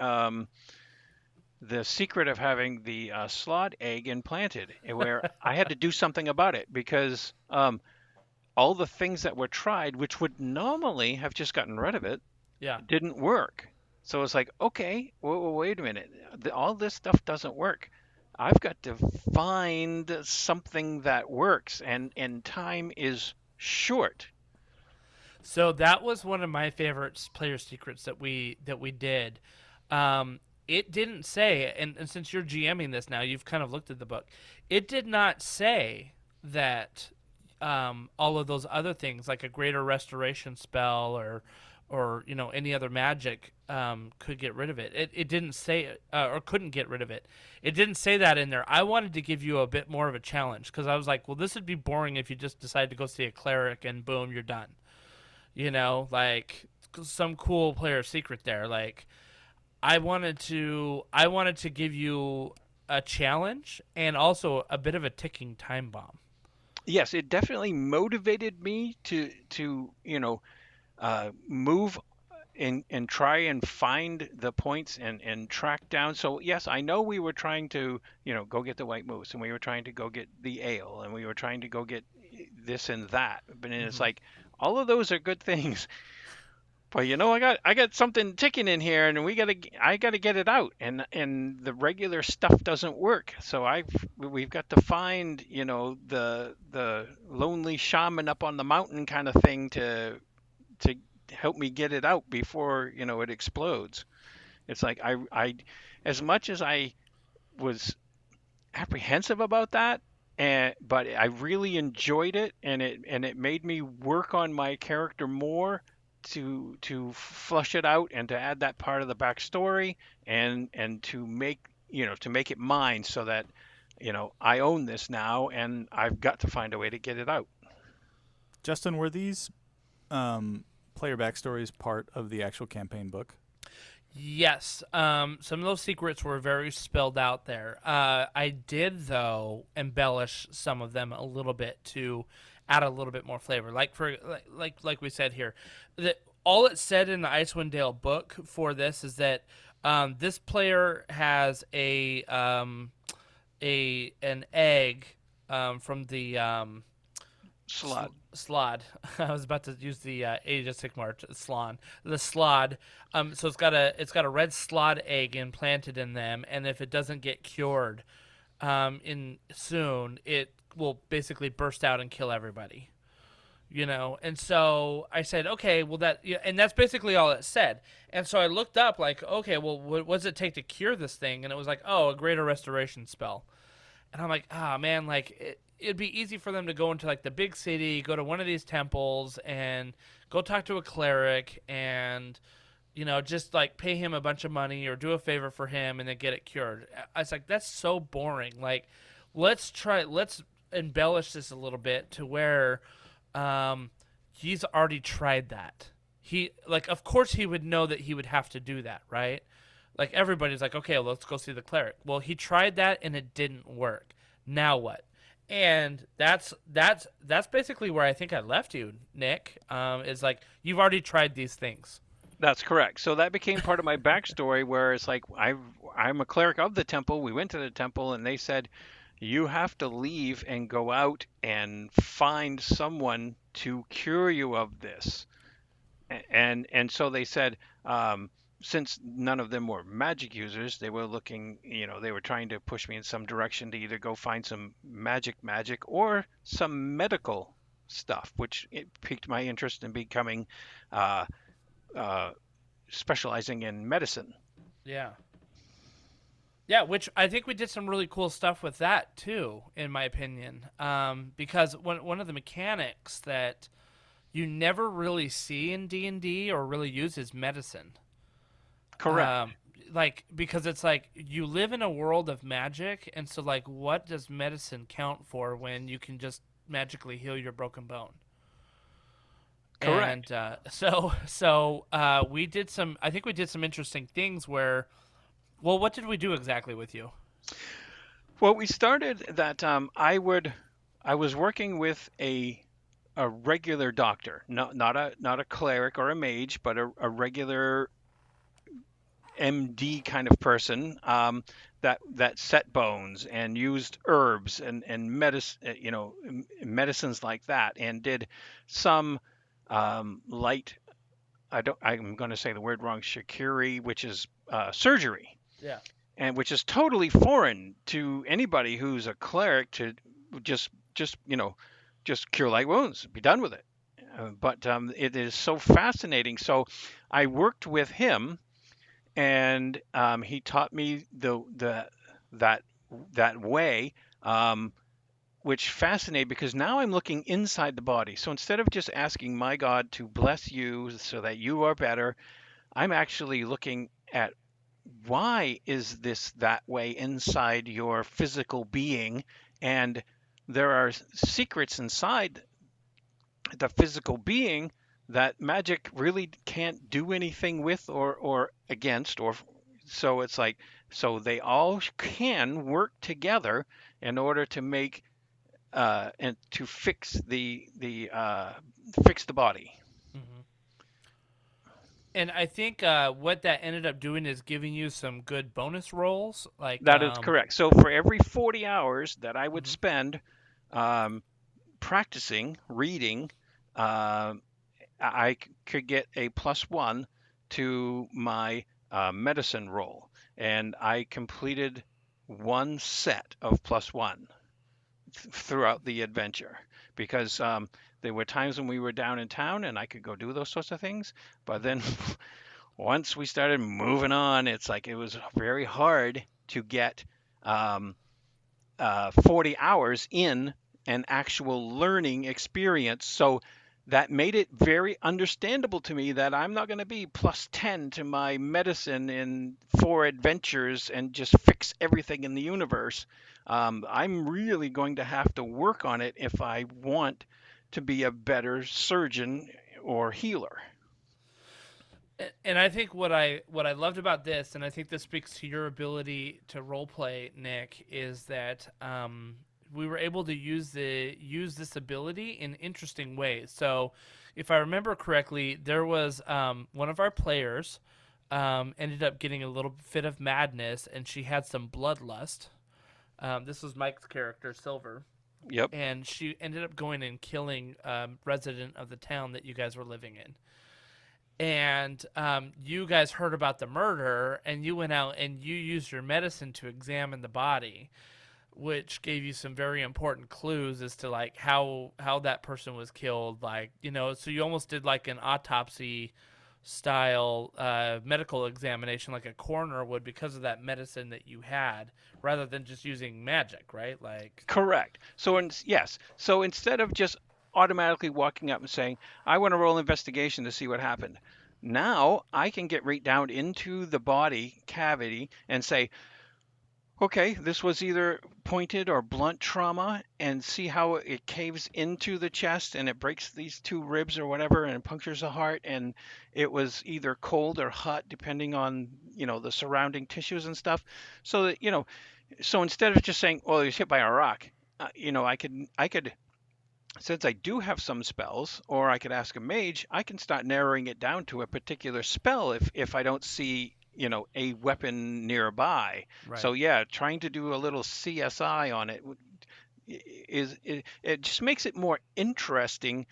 secret of having the slot egg implanted, where I had to do something about it because all the things that were tried, which would normally have just gotten rid of it, Yeah. didn't work. So it's like, okay, wait a minute, all this stuff doesn't work. I've got to find something that works, and time is short. So that was one of my favorite player secrets that we did. It didn't say, and since you're GMing this now, you've kind of looked at the book. It did not say that all of those other things, like a greater restoration spell or you know any other magic, could get rid of it. It didn't say or couldn't get rid of it. It didn't say that in there. I wanted to give you a bit more of a challenge because I was like, well, this would be boring if you just decided to go see a cleric and boom, you're done. You know, like some cool player secret there. Like I wanted to give you a challenge and also a bit of a ticking time bomb. Yes, it definitely motivated me to move and try and find the points and track down. So yes, I know we were trying to go get the white moose, and we were trying to go get the ale, and we were trying to go get this and that. But it's like all of those are good things. But I got something ticking in here, and I gotta get it out, and the regular stuff doesn't work. So we've got to find the lonely shaman up on the mountain kind of thing to help me get it out before it explodes. It's like I as much as I was apprehensive about that, but I really enjoyed it, and it made me work on my character more to flush it out and to add that part of the backstory and to make it mine so that I own this now and I've got to find a way to get it out. Justin, were these player backstories part of the actual campaign book? Yes, some of those secrets were very spelled out there. I did, though, embellish some of them a little bit to add a little bit more flavor. Like we said here, that all it said in the Icewind Dale book for this is that this player has an egg from the Slod. I was about to use the Age of Sigmar Slon. The Slod. So it's got a red Slod egg implanted in them, and if it doesn't get cured, in soon, it will basically burst out and kill everybody. And so I said, okay, well and that's basically all it said. And so I looked up, like, okay, well, what does it take to cure this thing? And it was like, oh, a greater restoration spell. And I'm like, man, like, it'd be easy for them to go into, like, the big city, go to one of these temples, and go talk to a cleric, and, just, like, pay him a bunch of money or do a favor for him and then get it cured. I was like, that's so boring. Like, let's embellish this a little bit to where he's already tried that. Of course he would know that he would have to do that, right? Like, everybody's like, okay, well, let's go see the cleric. Well, he tried that and it didn't work. Now what? And that's basically where I think I left you, Nick. Is like, you've already tried these things. That's correct. So that became part of my backstory, where it's like I'm a cleric of the temple. We went to the temple and they said, you have to leave and go out and find someone to cure you of this. And so they said, since none of them were magic users, they were looking, they were trying to push me in some direction to either go find some magic or some medical stuff, which it piqued my interest in becoming, specializing in medicine. Yeah. Yeah, which I think we did some really cool stuff with that too, in my opinion. Because one of the mechanics that you never really see in D&D or really use is medicine. Correct. Because it's like, you live in a world of magic, and so, like, what does medicine count for when you can just magically heal your broken bone? Correct. And so we did some interesting things where, well, what did we do exactly with you? Well, we started that I was working with a regular doctor, not a cleric or a mage, but a regular MD kind of person, that set bones and used herbs and medicines like that, and did some light. I'm going to say the word wrong. Shikiri, which is surgery. Yeah. And which is totally foreign to anybody who's a cleric, to just cure light wounds, be done with it. But it is so fascinating. So I worked with him, and he taught me that way, which fascinated, because now I'm looking inside the body. So instead of just asking my God to bless you so that you are better, I'm actually looking at, why is this that way inside your physical being? And there are secrets inside the physical being that magic really can't do anything with or against. Or so it's like, so they all can work together in order to make and to fix the body. And I think what that ended up doing is giving you some good bonus rolls. That is correct. So for every 40 hours that I would spend practicing reading, I could get a +1 to my medicine roll. And I completed one set of +1 throughout the adventure, because there were times when we were down in town and I could go do those sorts of things. But then once we started moving on, it's like it was very hard to get 40 hours in an actual learning experience. So that made it very understandable to me that I'm not going to be +10 to my medicine in 4 adventures and just fix everything in the universe. I'm really going to have to work on it if I want to be a better surgeon or healer. And I think what I loved about this, and I think this speaks to your ability to role play, Nick, is that we were able to use this ability in interesting ways. So, if I remember correctly, there was one of our players ended up getting a little fit of madness, and she had some bloodlust. This was Mike's character, Silver. Yep. And she ended up going and killing a resident of the town that you guys were living in. And you guys heard about the murder, and you went out and you used your medicine to examine the body. which gave you some very important clues as to like how that person was killed. Like, so you almost did like an autopsy style medical examination like a coroner would because of that medicine that you had, rather than just using magic, right? Like, Correct. Yes. So instead of just automatically walking up and saying, I want to roll investigation to see what happened, now I can get right down into the body cavity and say, okay, this was either pointed or blunt trauma, and see how it caves into the chest and it breaks these two ribs or whatever and punctures the heart, and it was either cold or hot depending on, the surrounding tissues and stuff. So that, so instead of just saying, well, he was hit by a rock, I could, since I do have some spells, or I could ask a mage, I can start narrowing it down to a particular spell if I don't see, a weapon nearby. right. So yeah, trying to do a little CSI on it it just makes it more interesting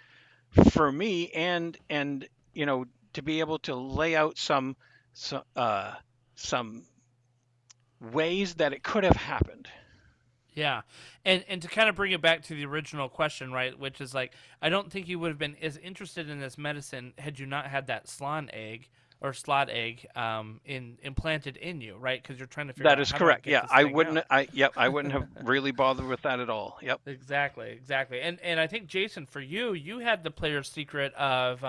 for me, and to be able to lay out some ways that it could have happened. Yeah, and to kind of bring it back to the original question, right, which is like, I don't think you would have been as interested in this medicine had you not had that slot egg implanted in you, right? Because you're trying to figure out. That is how do correct. get Yeah, this I thing wouldn't. out? I wouldn't have really bothered with that at all. Yep. Exactly. And I think, Jason, for you had the player's secret of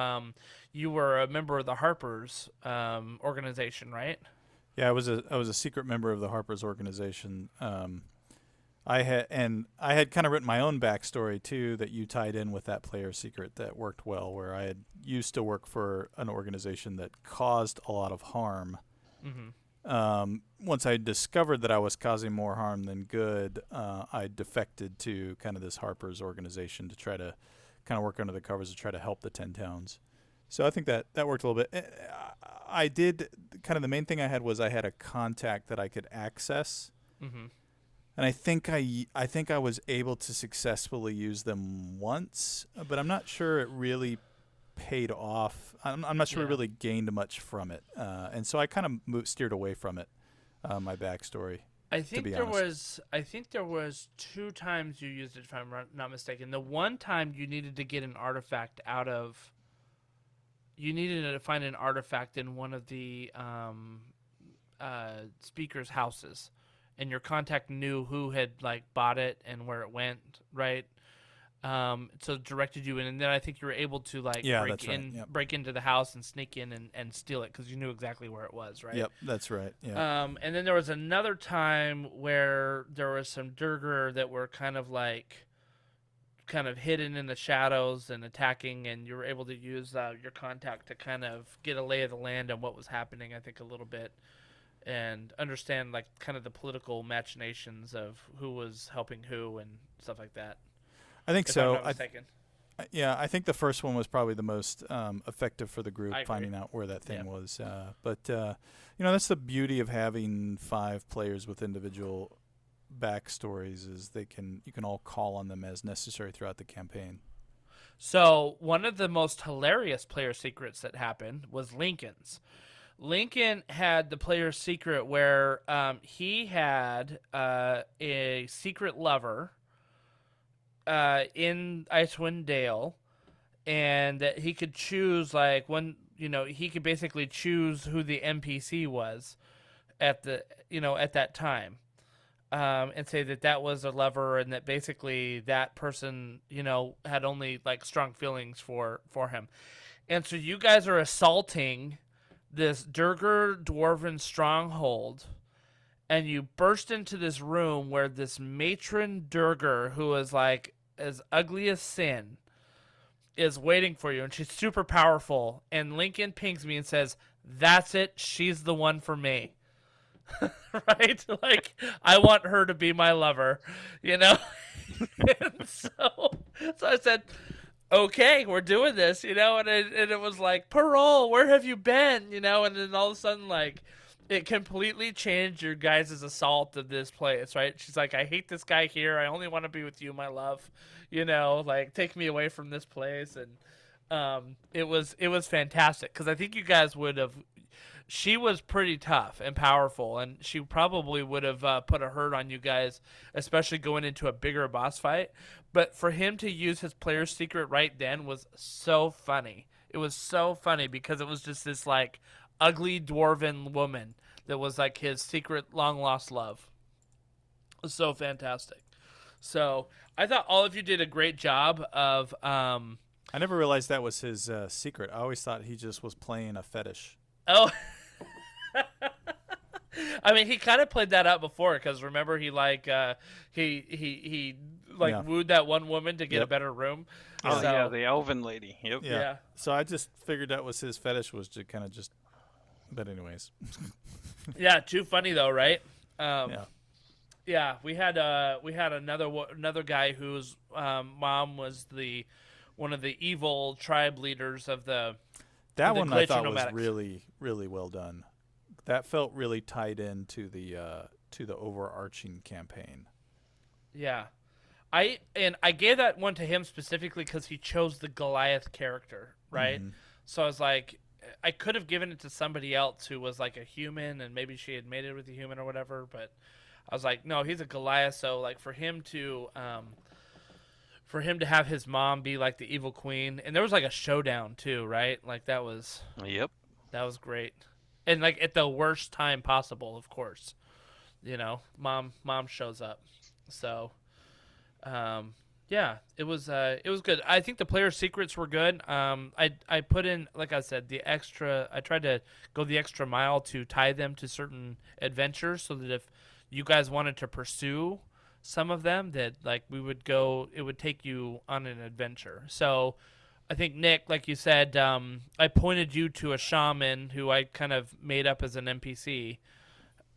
you were a member of the Harper's organization, right? Yeah, I was a secret member of the Harper's organization. I had kind of written my own backstory too that you tied in with that player's secret that worked well, where I had used to work for an organization that caused a lot of harm. Mm-hmm. Once I discovered that I was causing more harm than good, I defected to kind of this Harper's organization to try to kind of work under the covers to try to help the 10 towns. So I think that worked a little bit. I did kind of, the main thing I had was I had a contact that I could access. Mm-hmm. And I think I was able to successfully use them once, but I'm not sure it really paid off. I'm not sure we really gained much from it, and so I kind of steered away from it. My backstory. I think there was 2 times you used it, if I'm not mistaken. The one time you needed to get an artifact out of. You needed to find an artifact in one of the speaker's houses. And your contact knew who had like bought it and where it went, right? So directed you in, and then I think you were able to like break into the house and sneak in and steal it because you knew exactly where it was, right? Yep, that's right. Yeah. And then there was another time where there was some Durgar that were kind of hidden in the shadows and attacking, and you were able to use your contact to kind of get a lay of the land on what was happening, I think, a little bit. And understand like kind of the political machinations of who was helping who and stuff like that. I think if so. I'm not mistaken. I think the first one was probably the most effective for the group, I agree. finding out where that thing was. But that's the beauty of having 5 players with individual backstories is you can all call on them as necessary throughout the campaign. So one of the most hilarious player secrets that happened was Lincoln's. Lincoln had the player's secret where he had a secret lover in Icewind Dale, and that he could choose he could basically choose who the NPC was at that time, and say that was a lover, and that basically that person had only like strong feelings for him, and so you guys are assaulting this Durgar dwarven stronghold, and you burst into this room where this matron Durgar, who is like as ugly as sin, is waiting for you, and she's super powerful. And Lincoln pings me and says, "That's it. She's the one for me." Right? Like, I want her to be my lover, And so I said, okay, we're doing this, and it was like, parole, where have you been, and then all of a sudden, like, it completely changed your guys' assault of this place, right? She's like, I hate this guy here, I only want to be with you, my love, like, take me away from this place, and it was fantastic, because I think you guys would have, she was pretty tough and powerful, and she probably would have put a hurt on you guys, especially going into a bigger boss fight. But for him to use his player's secret right then was so funny. It was so funny because it was just this like ugly dwarven woman that was like his secret long lost love. It was so fantastic. So I thought all of you did a great job of. I never realized that was his secret. I always thought he just was playing a fetish. Oh. I mean, he kind of played that out before because remember he like he wooed that one woman to get a better room. Oh yeah, the elven lady. Yep. Yeah. So I just figured that was his fetish, was to kind of just. But anyways. Yeah, too funny though, right? Yeah. Yeah, we had another guy whose mom was one of the evil tribe leaders of the. That the one I thought Nomadics. was really, really well done. That felt really tied into the overarching campaign. Yeah, I gave that one to him specifically because he chose the Goliath character, right? Mm-hmm. So I was like, I could have given it to somebody else who was like a human, and maybe she had made it with a human or whatever. But I was like, no, he's a Goliath, so like for him to have his mom be like the evil queen, and there was like a showdown too, right? Like that was. Yep. That was great. And like at the worst time possible, of course. You know, mom shows up. So yeah, it was good. I think the player secrets were good. I put in, like I said, I tried to go the extra mile to tie them to certain adventures so that if you guys wanted to pursue some of them, that like it would take you on an adventure. So I think, Nick, like you said, I pointed you to a shaman who I kind of made up as an NPC.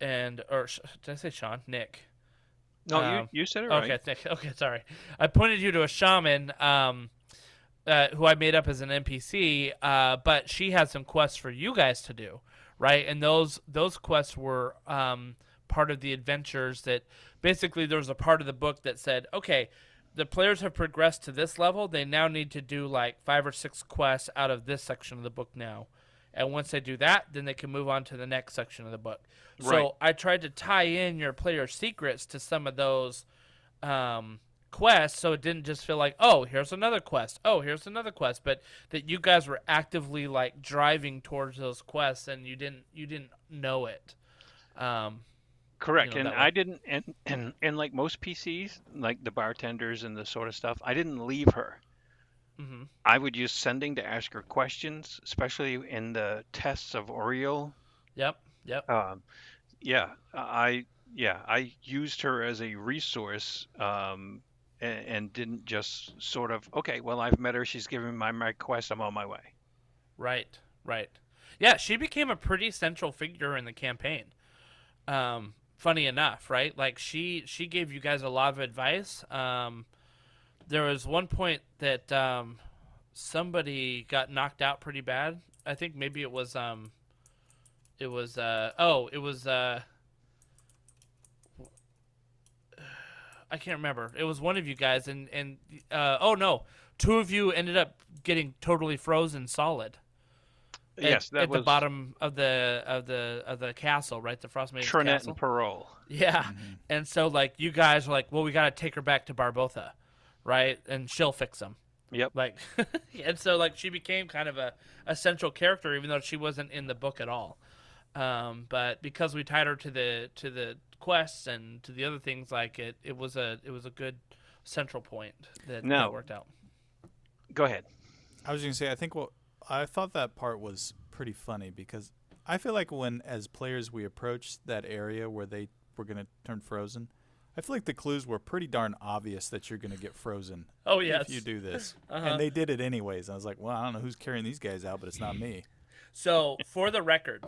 Did I say Sean? Nick. No, you said it right. Okay, Nick. Okay, sorry. I pointed you to a shaman who I made up as an NPC, but she had some quests for you guys to do, right? And those quests were part of the adventures that basically there was a part of the book that said, okay, the players have progressed to this level. They now need to do like 5 or 6 quests out of this section of the book now. And once they do that, then they can move on to the next section of the book. Right. So I tried to tie in your player secrets to some of those quests, so it didn't just feel like, oh, here's another quest. Oh, here's another quest. But that you guys were actively like driving towards those quests, and you didn't know it. Correct, You know, and that way. I didn't, and like most PCs, like the bartenders and the sort of stuff, I didn't leave her. Mm-hmm. I would use sending to ask her questions, especially in the tests of Oriole. Yep. I used her as a resource, and didn't just sort of, okay, well, I've met her, she's giving me my quest, I'm on my way. Right. Yeah, she became a pretty central figure in the campaign. Funny enough, right? Like she gave you guys a lot of advice. There was one point that somebody got knocked out pretty bad. I think maybe it was I can't remember. It was one of you guys, and oh no, 2 of you ended up getting totally frozen solid. Yes, that at was the bottom of the castle, right? The Frostmaiden Trinette castle. and Parole. Yeah, Mm-hmm. and so like you guys were like, well, we got to take her back to Barbotha, right? And she'll fix them. Yep. Like, and so like she became kind of a central character, even though she wasn't in the book at all. But because we tied her to the quests and to the other things, like it was a good central point that worked out. Go ahead. I was going to say, I thought that part was pretty funny because I feel like when, as players, we approached that area where they were going to turn frozen, I feel like the clues were pretty darn obvious that you're going to get frozen. Oh, yes. If you do this. Uh-huh. And they did it anyways. I was like, well, I don't know who's carrying these guys out, but it's not me. So, for the record,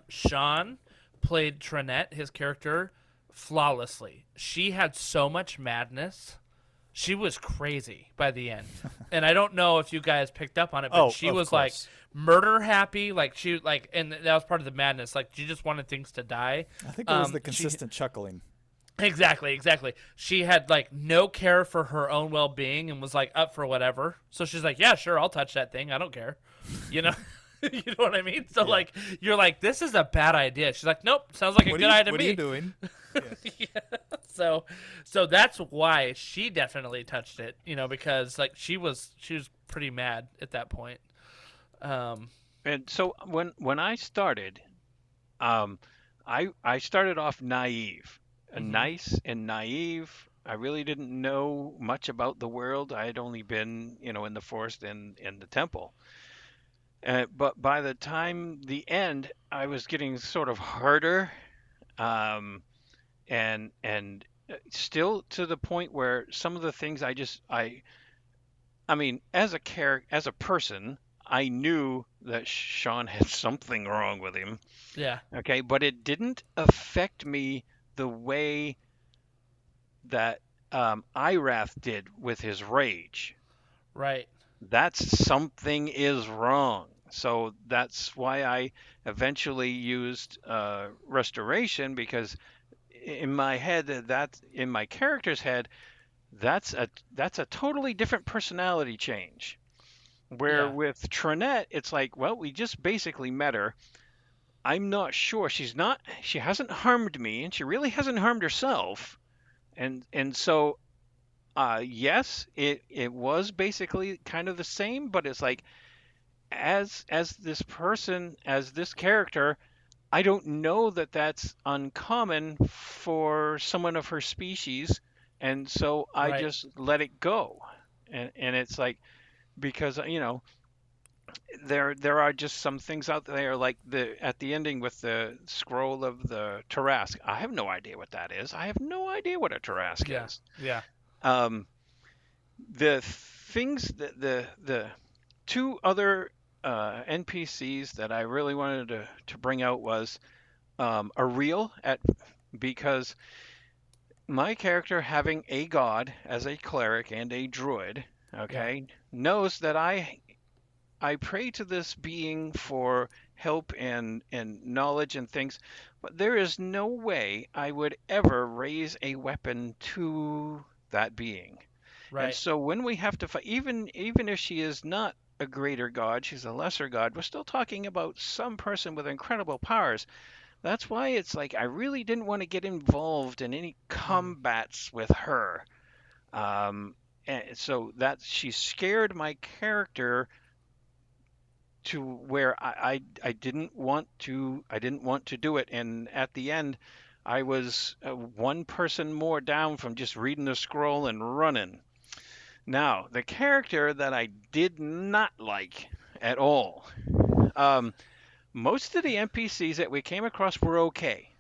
Sean played Trinette, his character, flawlessly. She had so much madness. She was crazy by the end. And I don't know if you guys picked up on it, but she was like murder happy. Like she like, and that was part of the madness. Like she just wanted things to die. I think it was the consistent chuckling. Exactly. She had like no care for her own well-being and was like up for whatever. So she's like, yeah, sure, I'll touch that thing. I don't care. You know? You know what I mean? So like you're like, this is a bad idea. She's like, nope, sounds like a good idea to What me. are you doing? Yeah. So that's why she definitely touched it, because like she was pretty mad at that point. And so when I started, I started off naive, nice and naive. I really didn't know much about the world. I had only been, in the forest and in the temple. But by the time the end, I was getting sort of harder, um, and still to the point where some of the things I mean, as a person, I knew that Sean had something wrong with him. Yeah. Okay, but it didn't affect me the way that Irath did with his rage. Right. That's something is wrong. So that's why I eventually used restoration, because in my head, that in my character's head, that's a totally different personality change. Where Yeah. with Trinette, it's like, well, we just basically met her. I'm not sure. She hasn't harmed me, and she really hasn't harmed herself. And so yes, it was basically kind of the same, but it's like, as this person, as this character, I don't know that that's uncommon for someone of her species, and so I Right. just let it go. And it's like, because there are just some things out there, like the at the ending with the scroll of the Tarask. I have no idea what that is. I have no idea what a Tarask Yeah. is. Yeah. Um, the things that the two other NPCs that I really wanted to bring out was Ariel, because my character, having a god as a cleric and a druid, Yeah. okay, knows that I pray to this being for help and knowledge and things, but there is no way I would ever raise a weapon to that being. And Right. so when we have to fight, even if she is not a greater god, she's a lesser god, we're still talking about some person with incredible powers. That's why it's like I really didn't want to get involved in any Mm. combats with her. And so that she scared my character to where I didn't want to do it. And at the end, I was one person more down from just reading the scroll and running. Now, the character that I did not like at all, um, most of the NPCs that we came across were okay,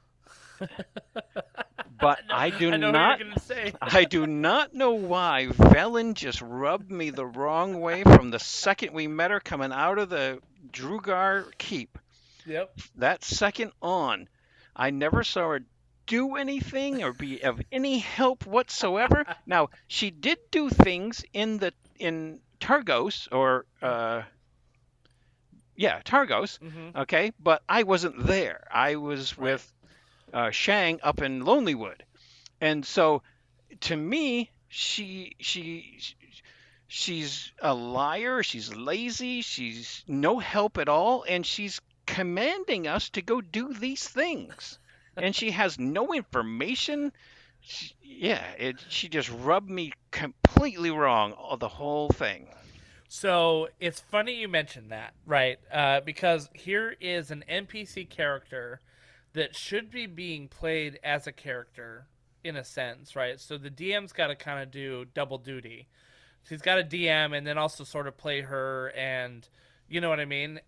but No, I know who you're gonna say. I do not know why Velen just rubbed me the wrong way from the second we met her coming out of the Drugar Keep. Yep. That second on, I never saw her do anything or be of any help whatsoever. Now, she did do things in Targos, or yeah, Targos, Mm-hmm. okay, but I wasn't there. I was Right. with Shang up in Lonelywood. And so to me, she's a liar, she's lazy, she's no help at all, and she's commanding us to go do these things. And she has no information. She just rubbed me completely wrong, the whole thing. So it's funny you mentioned that, right? Because here is an NPC character that should be being played as a character in a sense, right? So the DM's got to kind of do double duty. He's got a DM and then also sort of play her, and you know what I mean?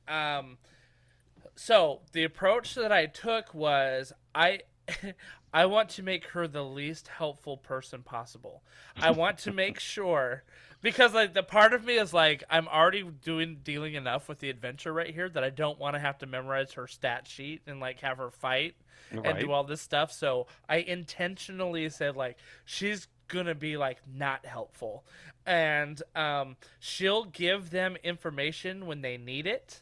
So the approach that I took was I want to make her the least helpful person possible. I want to make sure, because like the part of me is like, I'm already dealing enough with the adventure right here that I don't want to have to memorize her stat sheet and like have her fight and Right. do all this stuff. So I intentionally said like she's gonna be like not helpful, and she'll give them information when they need it,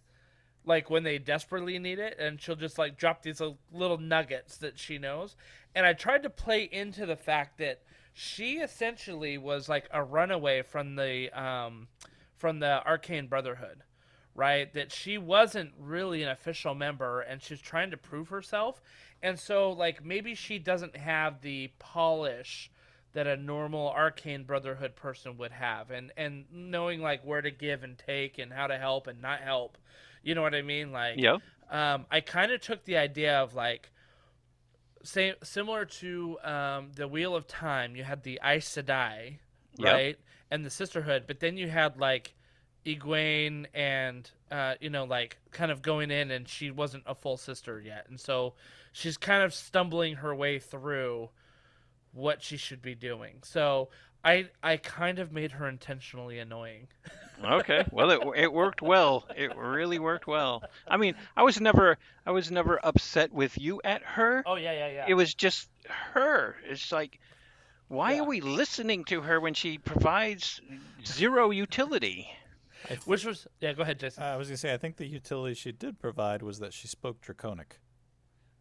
like when they desperately need it, and she'll just like drop these little nuggets that she knows. And I tried to play into the fact that she essentially was like a runaway from the Arcane Brotherhood, right? That she wasn't really an official member, and she's trying to prove herself. And so, like, maybe she doesn't have the polish that a normal Arcane Brotherhood person would have, and knowing like where to give and take and how to help and not help. You know what I mean? Like, Yep. I kind of took the idea of like, similar to the Wheel of Time. You had the Aes Sedai, Yep. right, and the Sisterhood, but then you had like Egwene and like kind of going in, and she wasn't a full sister yet, and so she's kind of stumbling her way through what she should be doing. So I kind of made her intentionally annoying. Okay. Well, it worked well. It really worked well. I mean, I was never upset with you at her. Oh yeah. It was just her. It's like, why Yeah. are we listening to her when she provides zero utility? Which was Go ahead, Jason. I was gonna say I think the utility she did provide was that she spoke Draconic.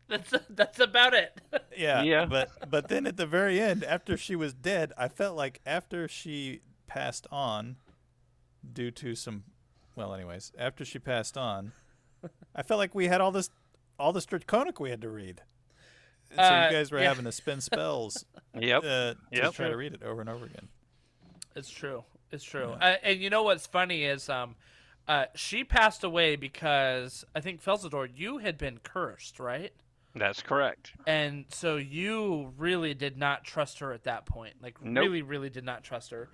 That's about it. Yeah. Yeah. But then at the very end, after she was dead, I felt like after she passed on, due to some, well, anyways, after she passed on, I felt like we had all this Draconic we had to read. And so you guys were yeah. having to spend spells Yep. to Yep. try to read it over and over again. It's true. And you know what's funny is she passed away because I think Felsador, you had been cursed, right? That's correct. And so you really did not trust her at that point. Like, Nope. really, really did not trust her.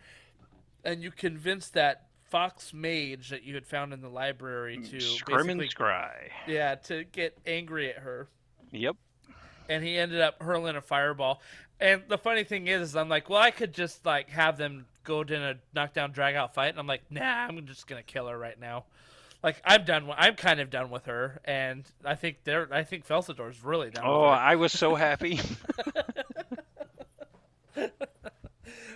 And you convinced that fox mage that you had found in the library to Scrim and basically, scry. yeah, to get angry at her. Yep. And he ended up hurling a fireball. And the funny thing is I'm like, well, I could just like have them go in a knockdown, drag out fight. And I'm like, nah, I'm just gonna kill her right now. Like, I'm kind of done with her, and I think Felsador's really done Oh, with her. I was so happy.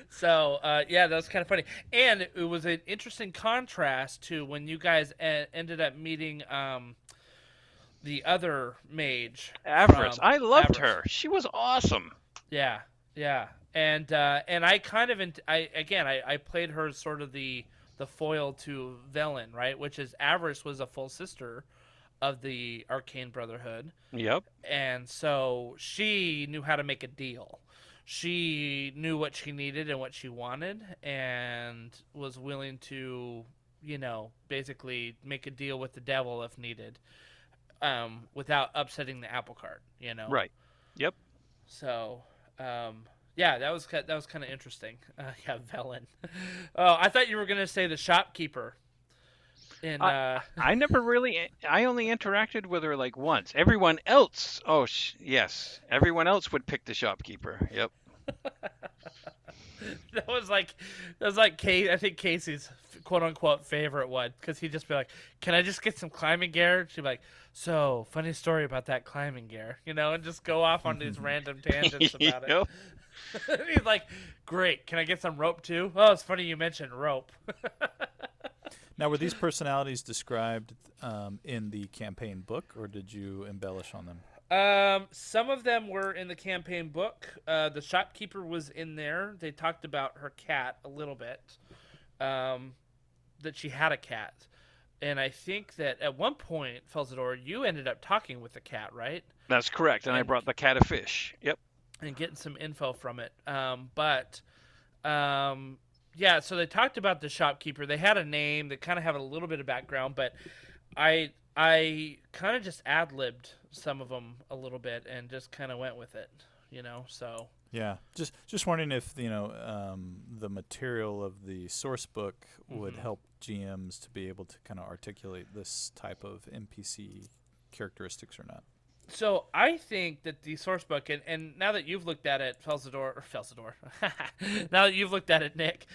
So, yeah, that was kind of funny. And it was an interesting contrast to when you guys ended up meeting the other mage. Avarice. from I loved Avarice. her. She was awesome. Yeah. And I kind of, I played her as sort of the foil to Velen, right? Which is Avarice was a full sister of the Arcane Brotherhood. Yep. And so she knew how to make a deal. She knew what she needed and what she wanted, and was willing to, basically make a deal with the devil if needed, without upsetting the apple cart, Right. Yep. So, yeah, that was kind of interesting. Yeah, Velen. Oh, I thought you were gonna say the shopkeeper. And I never really. I only interacted with her like once. Everyone else. Oh, yes. Everyone else would pick the shopkeeper. Yep. that was like I think Casey's quote unquote favorite one, because he'd just be like, "Can I just get some climbing gear?" She'd be like, "So, funny story about that climbing gear," and just go off on these random tangents about it. Yep. He's like, "Great, can I get some rope too?" Oh, it's funny you mentioned rope. Now, were these personalities described in the campaign book, or did you embellish on them? Some of them were in the campaign book. The shopkeeper was in there. They talked about her cat a little bit, that she had a cat. And I think that at one point, Felsador, you ended up talking with the cat, right? That's correct. And I brought the cat of fish. Yep. And getting some info from it. Yeah, so they talked about the shopkeeper. They had a name. They kind of have a little bit of background, but I kind of just ad-libbed some of them a little bit and just kind of went with it, so. Yeah, just wondering if the material of the source book would help GMs to be able to kind of articulate this type of NPC characteristics or not. So I think that the source book, and now that you've looked at it, Felsador, now that you've looked at it, Nick,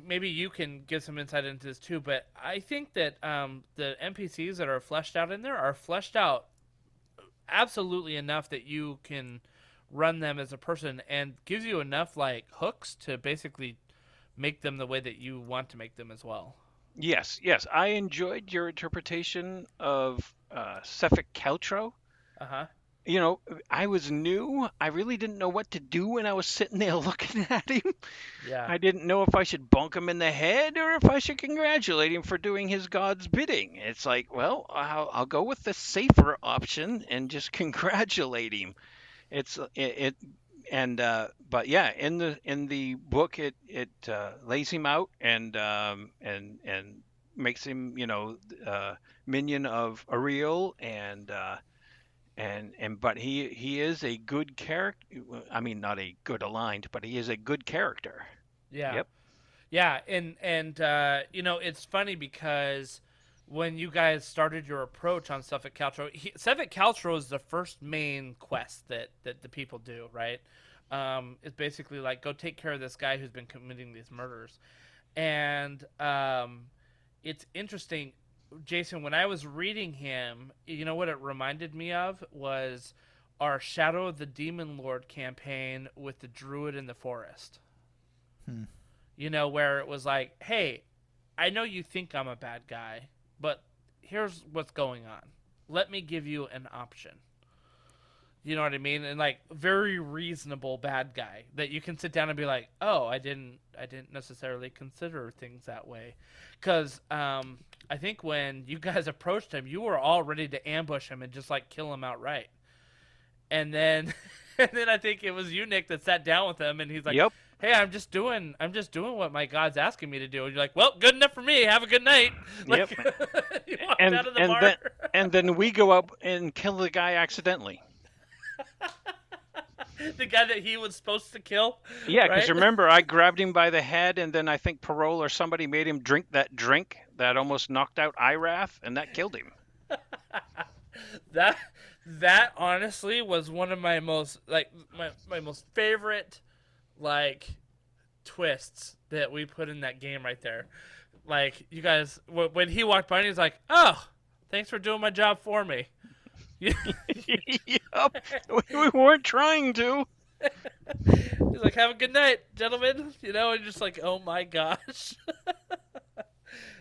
maybe you can give some insight into this too, but I think that the NPCs that are fleshed out in there are fleshed out absolutely enough that you can run them as a person, and gives you enough like hooks to basically make them the way that you want to make them as well. Yes. I enjoyed your interpretation of Sefik Caltro. Uh-huh. I was new. I really didn't know what to do when I was sitting there looking at him. Yeah. I didn't know if I should bonk him in the head or if I should congratulate him for doing his god's bidding. It's like, well, I'll go with the safer option and just congratulate him. It's it and but yeah, in the book it lays him out and makes him minion of Ariel and but he is a good character. I mean, not a good aligned, but he is a good character. Yeah. Yep. Yeah, and it's funny because when you guys started your approach on Suffolk Caltro, Suffolk Caltro is the first main quest that the people do, right? It's basically like, go take care of this guy who's been committing these murders. And it's interesting, Jason, when I was reading him, you know what it reminded me of was our Shadow of the Demon Lord campaign with the Druid in the Forest. Where it was like, hey, I know you think I'm a bad guy, but here's what's going on. Let me give you an option. You know what I mean? And like, very reasonable bad guy that you can sit down and be like, oh, I didn't necessarily consider things that way. Because I think when you guys approached him, you were all ready to ambush him and just like kill him outright. And then I think it was you, Nick, that sat down with him and he's like, Yep. hey, I'm just doing what my God's asking me to do. And you're like, well, good enough for me. Have a good night. Like, Yep. you walked And out of the and bar. then we go up and kill the guy accidentally. The guy that he was supposed to kill. Yeah, because right? remember, I grabbed him by the head, and then I think Parole or somebody made him drink that almost knocked out Irath, and that killed him. That honestly was one of my most my most favorite twists that we put in that game right there. Like, you guys, when he walked by, and he was like, "Oh, thanks for doing my job for me." Yep. We weren't trying to. He's like, "Have a good night, gentlemen." And just like, oh my gosh.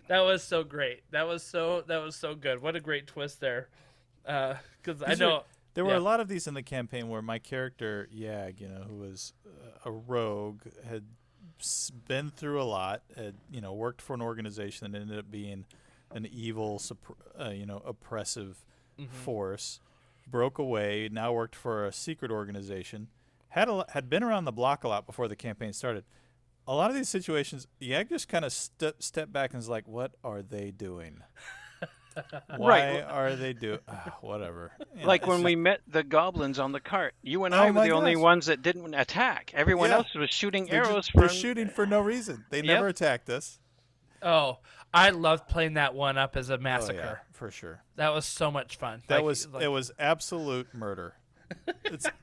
That was so great. That was so good. What a great twist there. Because I know there were a lot of these in the campaign where my character Yag, who was a rogue, had been through a lot, had worked for an organization that ended up being an evil, oppressive force, broke away, now worked for a secret organization, had been around the block a lot before the campaign started. A lot of these situations, Yag just kind of stepped back and was like, "What are they doing? Why are they doing whatever?" Like when we met the goblins on the cart, you and I were the only ones that didn't attack. Everyone else was shooting arrows. They're shooting for no reason. They never attacked us. Oh, I loved playing that one up as a massacre. Oh, yeah, for sure. That was so much fun. It was absolute murder.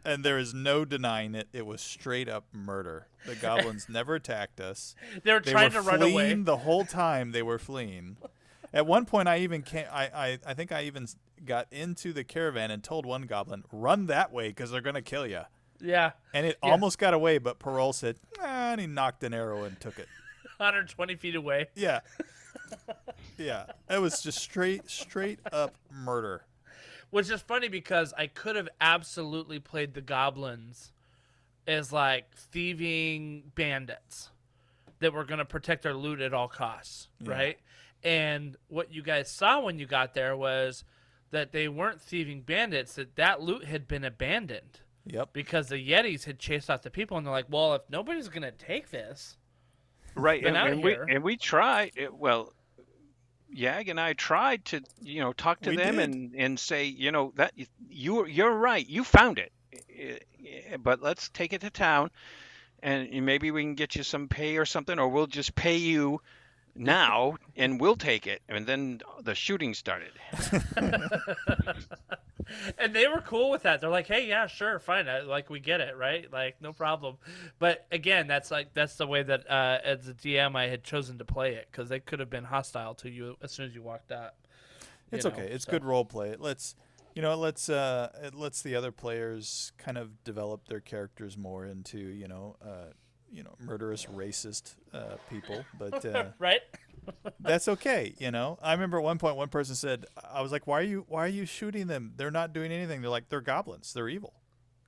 And there is no denying it. It was straight up murder. The goblins never attacked us. They were trying to run away the whole time. They were fleeing. At one point, I think I even got into the caravan and told one goblin, "Run that way because they're gonna kill you." Yeah. And it almost got away, but Parole said, and he knocked an arrow and took it. 120 feet away. Yeah. Yeah. It was just straight up murder. Which is funny because I could have absolutely played the goblins as like thieving bandits that were going to protect their loot at all costs, right? And what you guys saw when you got there was that they weren't thieving bandits, that loot had been abandoned. Yep. Because the Yetis had chased off the people, and they're like, well, if nobody's going to take this. Right, here. we tried. Well, Yag and I tried to, talk to them and say, that you're right. You found it, but let's take it to town, and maybe we can get you some pay or something, or we'll just pay you now, and we'll take it. And then the shooting started. And they were cool with that. They're like, hey, yeah, sure, fine. We get it, right? Like, no problem. But again, that's the way that as a DM I had chosen to play it, because they could have been hostile to you as soon as you walked up. It's okay. It's good role play. It lets the other players kind of develop their characters more into murderous, racist people. But right? That's okay, you know. I remember at one point one person said, I was like, why are you shooting them? They're not doing anything. They're like, they're goblins. They're evil.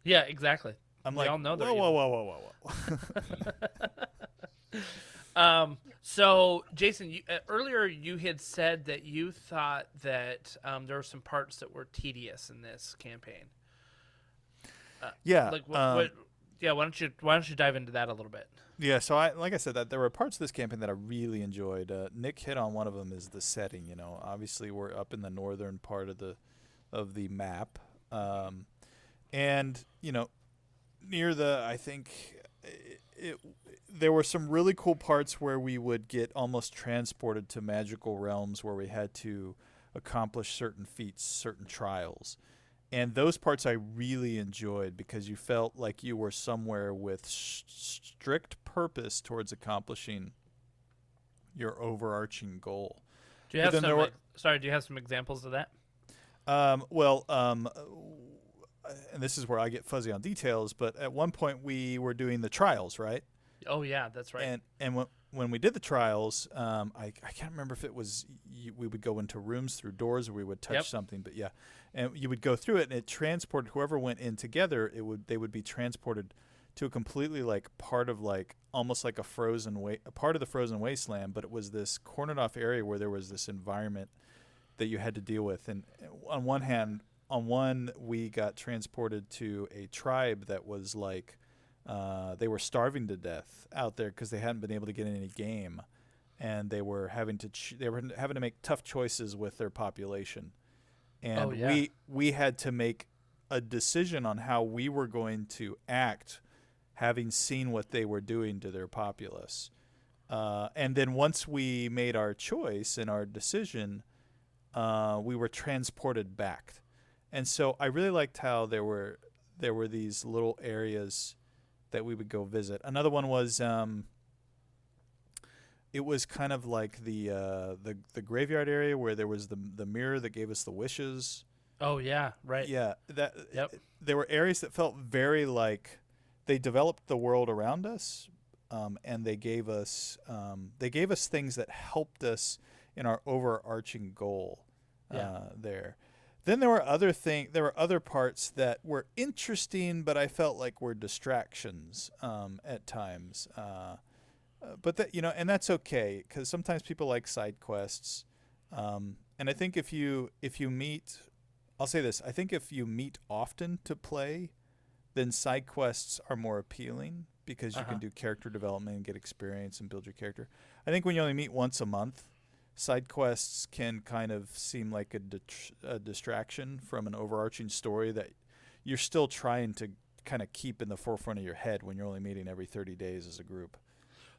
Yeah, exactly. I'm We like, all know they're whoa, whoa, evil. whoa, whoa, whoa, whoa. So, Jason, earlier you had said that you thought that there were some parts that were tedious in this campaign. Yeah. Like what? Yeah. Why don't you dive into that a little bit? Yeah, so like I said, that there were parts of this campaign that I really enjoyed. Nick hit on one of them is the setting. You know, obviously we're up in the northern part of the map, and you know, near the I think there were some really cool parts where we would get almost transported to magical realms where we had to accomplish certain feats, certain trials. And those parts I really enjoyed because you felt like you were somewhere with strict purpose towards accomplishing your overarching goal. Do you have some? Sorry, do you have some examples of that? And this is where I get fuzzy on details, but at one point we were doing the trials, right? Oh yeah, that's right. And when we did the trials, I can't remember if it was we would go into rooms through doors or we would touch something, but yeah, and you would go through it and it transported whoever went in together. They would be transported to a completely like part of like almost like a part of the frozen wasteland, but it was this cornered off area where there was this environment that you had to deal with. And on one we got transported to a tribe that was like. They were starving to death out there because they hadn't been able to get any game, and they were having to make tough choices with their population, and we had to make a decision on how we were going to act, having seen what they were doing to their populace, and then once we made our choice and our decision, we were transported back, and so I really liked how there were these little areas that we would go visit. Another one was it was kind of like the graveyard area where there was the mirror that gave us the wishes. Oh yeah, right. Yeah, there were areas that felt very like they developed the world around us, and they gave us things that helped us in our overarching goal there. Then there were other parts that were interesting, but I felt like were distractions at times. But that and that's okay because sometimes people like side quests. And I think if you meet, I'll say this: I think if you meet often to play, then side quests are more appealing because you can do character development and get experience and build your character. I think when you only meet once a month, side quests can kind of seem like a distraction from an overarching story that you're still trying to kind of keep in the forefront of your head when you're only meeting every 30 days as a group.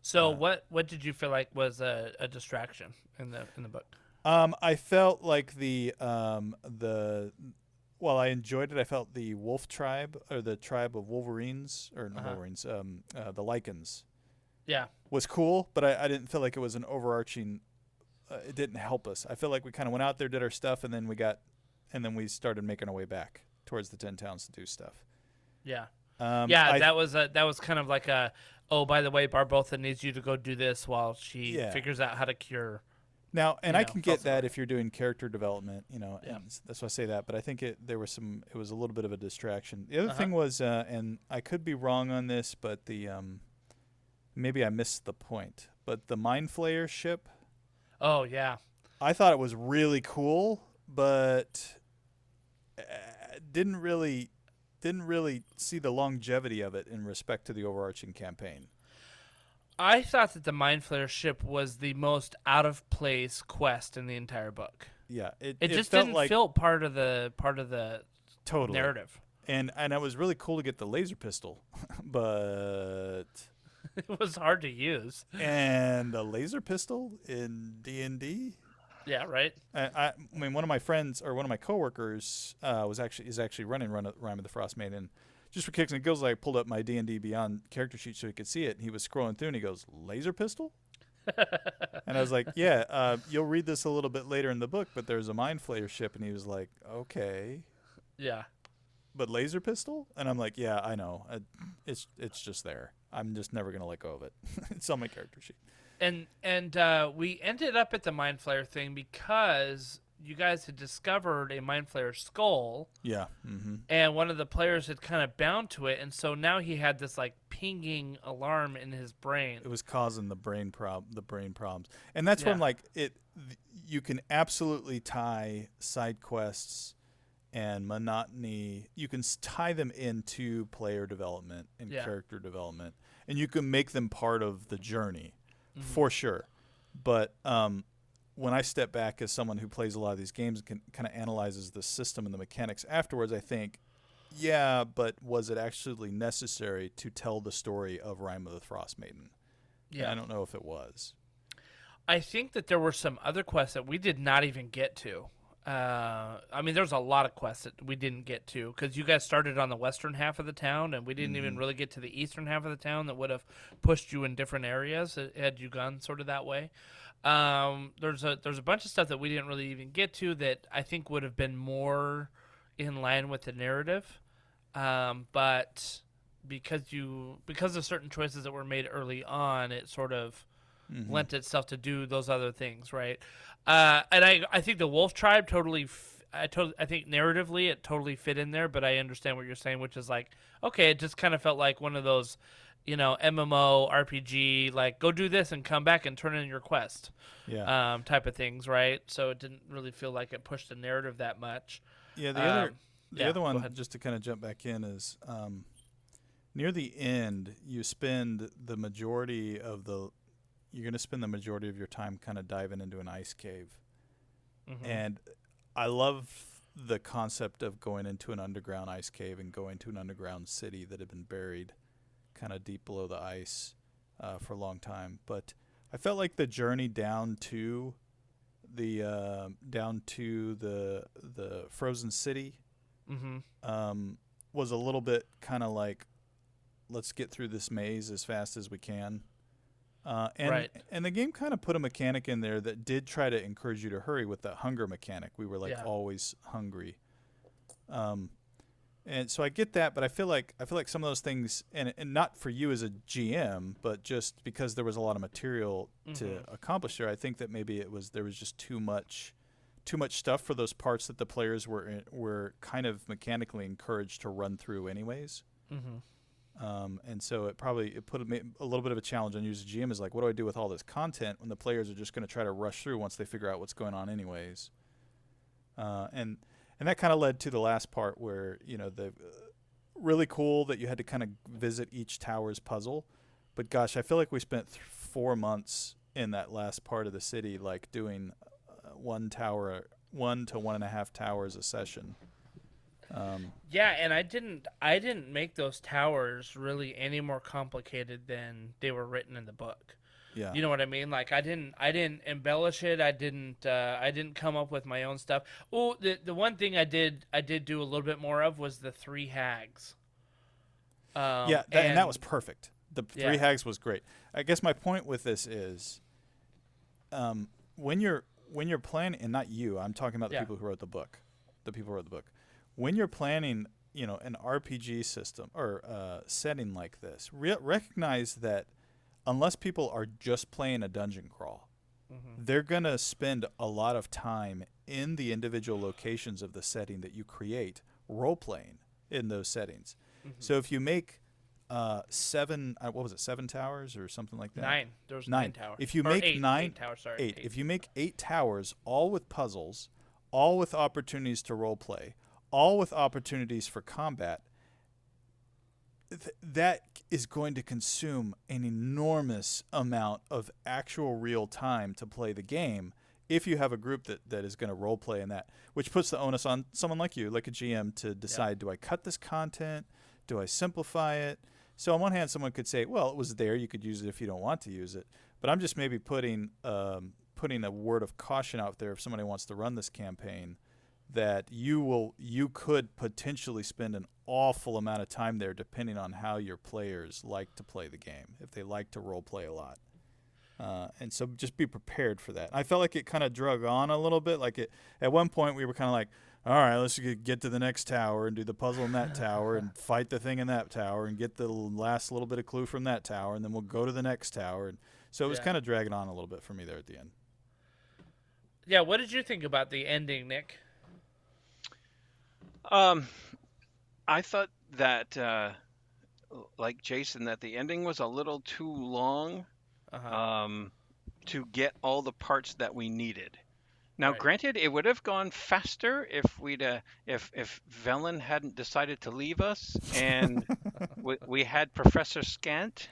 So what did you feel like was a distraction in the book? I felt like while I enjoyed it, I felt the wolf tribe or the tribe of Wolverines or not Wolverines, the Lycans. Yeah, was cool, but I didn't feel like it was an overarching. It didn't help us. I feel like we kind of went out there, did our stuff, and then we started making our way back towards the 10 towns to do stuff. Yeah. That was kind of like by the way, Barbotha needs you to go do this while she figures out how to cure. Now, and I can get that if you're doing character development, and that's why I say that. But I think it was a little bit of a distraction. The other thing was, and I could be wrong on this, but maybe I missed the point. But the Mind Flayer ship. Oh yeah, I thought it was really cool, but didn't really see the longevity of it in respect to the overarching campaign. I thought that the Mind Flayer ship was the most out of place quest in the entire book. Yeah, it just felt didn't feel part of the totally narrative. And it was really cool to get the laser pistol, but it was hard to use. And a laser pistol in D&D? Yeah, right. I mean, one of my friends or one of my coworkers is actually running Rime of the Frostmaiden. Just for kicks and giggles, I pulled up my D&D Beyond character sheet so he could see it. And he was scrolling through and he goes, "Laser pistol?" And I was like, "Yeah, you'll read this a little bit later in the book, but there's a Mind Flayer ship." And he was like, "Okay." Yeah. But laser pistol? And I'm like, "Yeah, I know. It's just there. I'm just never gonna let go of it. It's on my character sheet." And we ended up at the Mind Flayer thing because you guys had discovered a Mind Flayer skull, Yeah. Mm-hmm. and one of the players had kind of bound to it, and so now he had this like pinging alarm in his brain. It was causing the brain problems, and that's when Yeah. you can absolutely tie side quests and monotony. You can tie them into player development and character development, and you can make them part of the journey, for sure. But when I step back as someone who plays a lot of these games and kind of analyzes the system and the mechanics afterwards, I think, yeah, but was it actually necessary to tell the story of Rime of the Frostmaiden? Yeah. And I don't know if it was. I think that there were some other quests that we did not even get to. I mean, there's a lot of quests that we didn't get to because you guys started on the western half of the town, and we didn't even really get to the eastern half of the town that would have pushed you in different areas had you gone sort of that way. There's a bunch of stuff that we didn't really even get to that I think would have been more in line with the narrative, but because of certain choices that were made early on, it sort of lent itself to do those other things, right? And I think the Wolf Tribe I think narratively it totally fit in there, but I understand what you're saying, which is like, okay, it just kind of felt like one of those, MMO RPG, like go do this and come back and turn in your quest, type of things, right? So it didn't really feel like it pushed the narrative that much. Yeah, the other go one, ahead. just to kind of jump back in, is near the end, you're going to spend the majority of your time kind of diving into an ice cave. And I love the concept of going into an underground ice cave and going to an underground city that had been buried kind of deep below the ice for a long time. But I felt like the journey down to the frozen city was a little bit kind of like, let's get through this maze as fast as we can. And the game kind of put a mechanic in there that did try to encourage you to hurry with that hunger mechanic. We were always hungry. And so I get that, but I feel like some of those things, and not for you as a GM, but just because there was a lot of material to accomplish there, I think that maybe there was just too much stuff for those parts that the players were kind of mechanically encouraged to run through anyways. And so it put a little bit of a challenge on you as a GM, is like, what do I do with all this content when the players are just going to try to rush through once they figure out what's going on anyways? And that kind of led to the last part where, the really cool that you had to kind of visit each tower's puzzle. But gosh, I feel like we spent 4 months in that last part of the city, like doing 1 to 1.5 towers a session. And I didn't make those towers really any more complicated than they were written in the book. Yeah. You know what I mean? Like I didn't embellish it. I didn't come up with my own stuff. Oh, the one thing I did do a little bit more of was the 3 hags. And that was perfect. The 3 hags was great. I guess my point with this is, when you're planning, and not you, I'm talking about the people who wrote the book. The people who wrote the book. When you're planning, an RPG system or setting like this, recognize that unless people are just playing a dungeon crawl, they're going to spend a lot of time in the individual locations of the setting that you create, role-playing in those settings. So if you make 7 towers or something like that? 9. There was 9 towers. If you Or make 8, 9, 8 towers, sorry. 8. 8. If you make 8 towers, all with puzzles, all with opportunities to role play, all with opportunities for combat, that is going to consume an enormous amount of actual real time to play the game if you have a group that is going to role play in that, which puts the onus on someone like you, like a GM, to decide, do I cut this content? Do I simplify it? So on one hand, someone could say, well, it was there. You could use it if you don't want to use it. But I'm just maybe putting a word of caution out there if somebody wants to run this campaign, that you could potentially spend an awful amount of time there depending on how your players like to play the game, if they like to role play a lot. And so just be prepared for that. I felt like it kind of drug on a little bit. Like at one point we were kind of like, all right, let's get to the next tower and do the puzzle in that tower and fight the thing in that tower and get the last little bit of clue from that tower, and then we'll go to the next tower. And So it was Yeah. kind of dragging on a little bit for me there at the end. Yeah, what did you think about the ending, Nick? Um, I thought that, like Jason, that the ending was a little too long Uh-huh. to get all the parts that we needed. Now, Right. granted, it would have gone faster if if Velen hadn't decided to leave us and we had Professor Scant.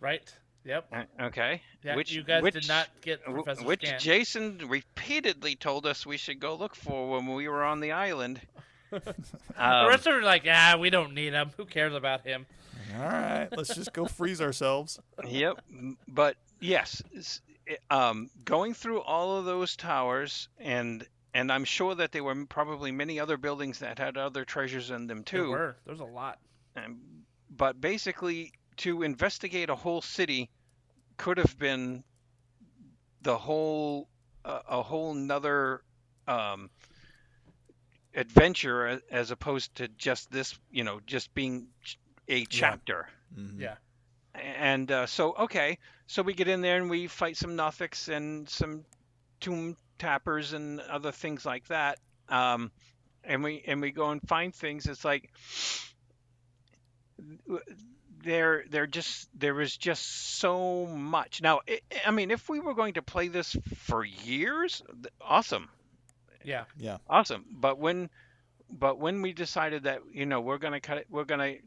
Right. Yep. Okay. Yeah, you guys did not get Professor Which Scant. Jason repeatedly told us we should go look for when we were on the island. The rest of them are like, we don't need him. Who cares about him? All right, let's just go freeze ourselves. Yep. But yes, going through all of those towers, and I'm sure that there were probably many other buildings that had other treasures in them too. There's a lot. But basically, to investigate a whole city could have been the whole a whole nother adventure, as opposed to just this, just being a chapter. Mhm. Yeah. And so we get in there and we fight some Nothics and some tomb tappers and other things like that. And we go and find things. It's like there is just so much. Now, I mean, if we were going to play this for years, awesome. Yeah. Yeah. Awesome. But when we decided that, we're going to cut it, we're going to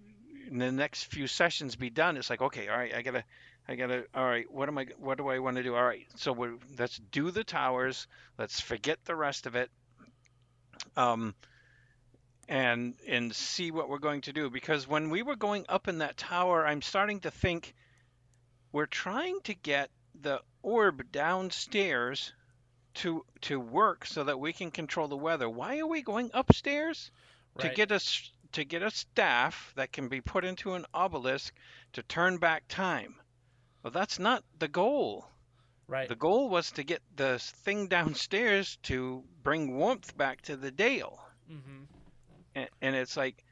in the next few sessions be done, it's like, okay, all right, I gotta, all right, what do I want to do? All right, so let's do the towers. Let's forget the rest of it. And see what we're going to do. Because when we were going up in that tower, I'm starting to think we're trying to get the orb downstairs to work so that we can control the weather. Why are we going upstairs? Right. To get a staff that can be put into an obelisk to turn back time. Well, that's not the goal. Right. The goal was to get the thing downstairs to bring warmth back to the Dale. Mm-hmm. And it's like,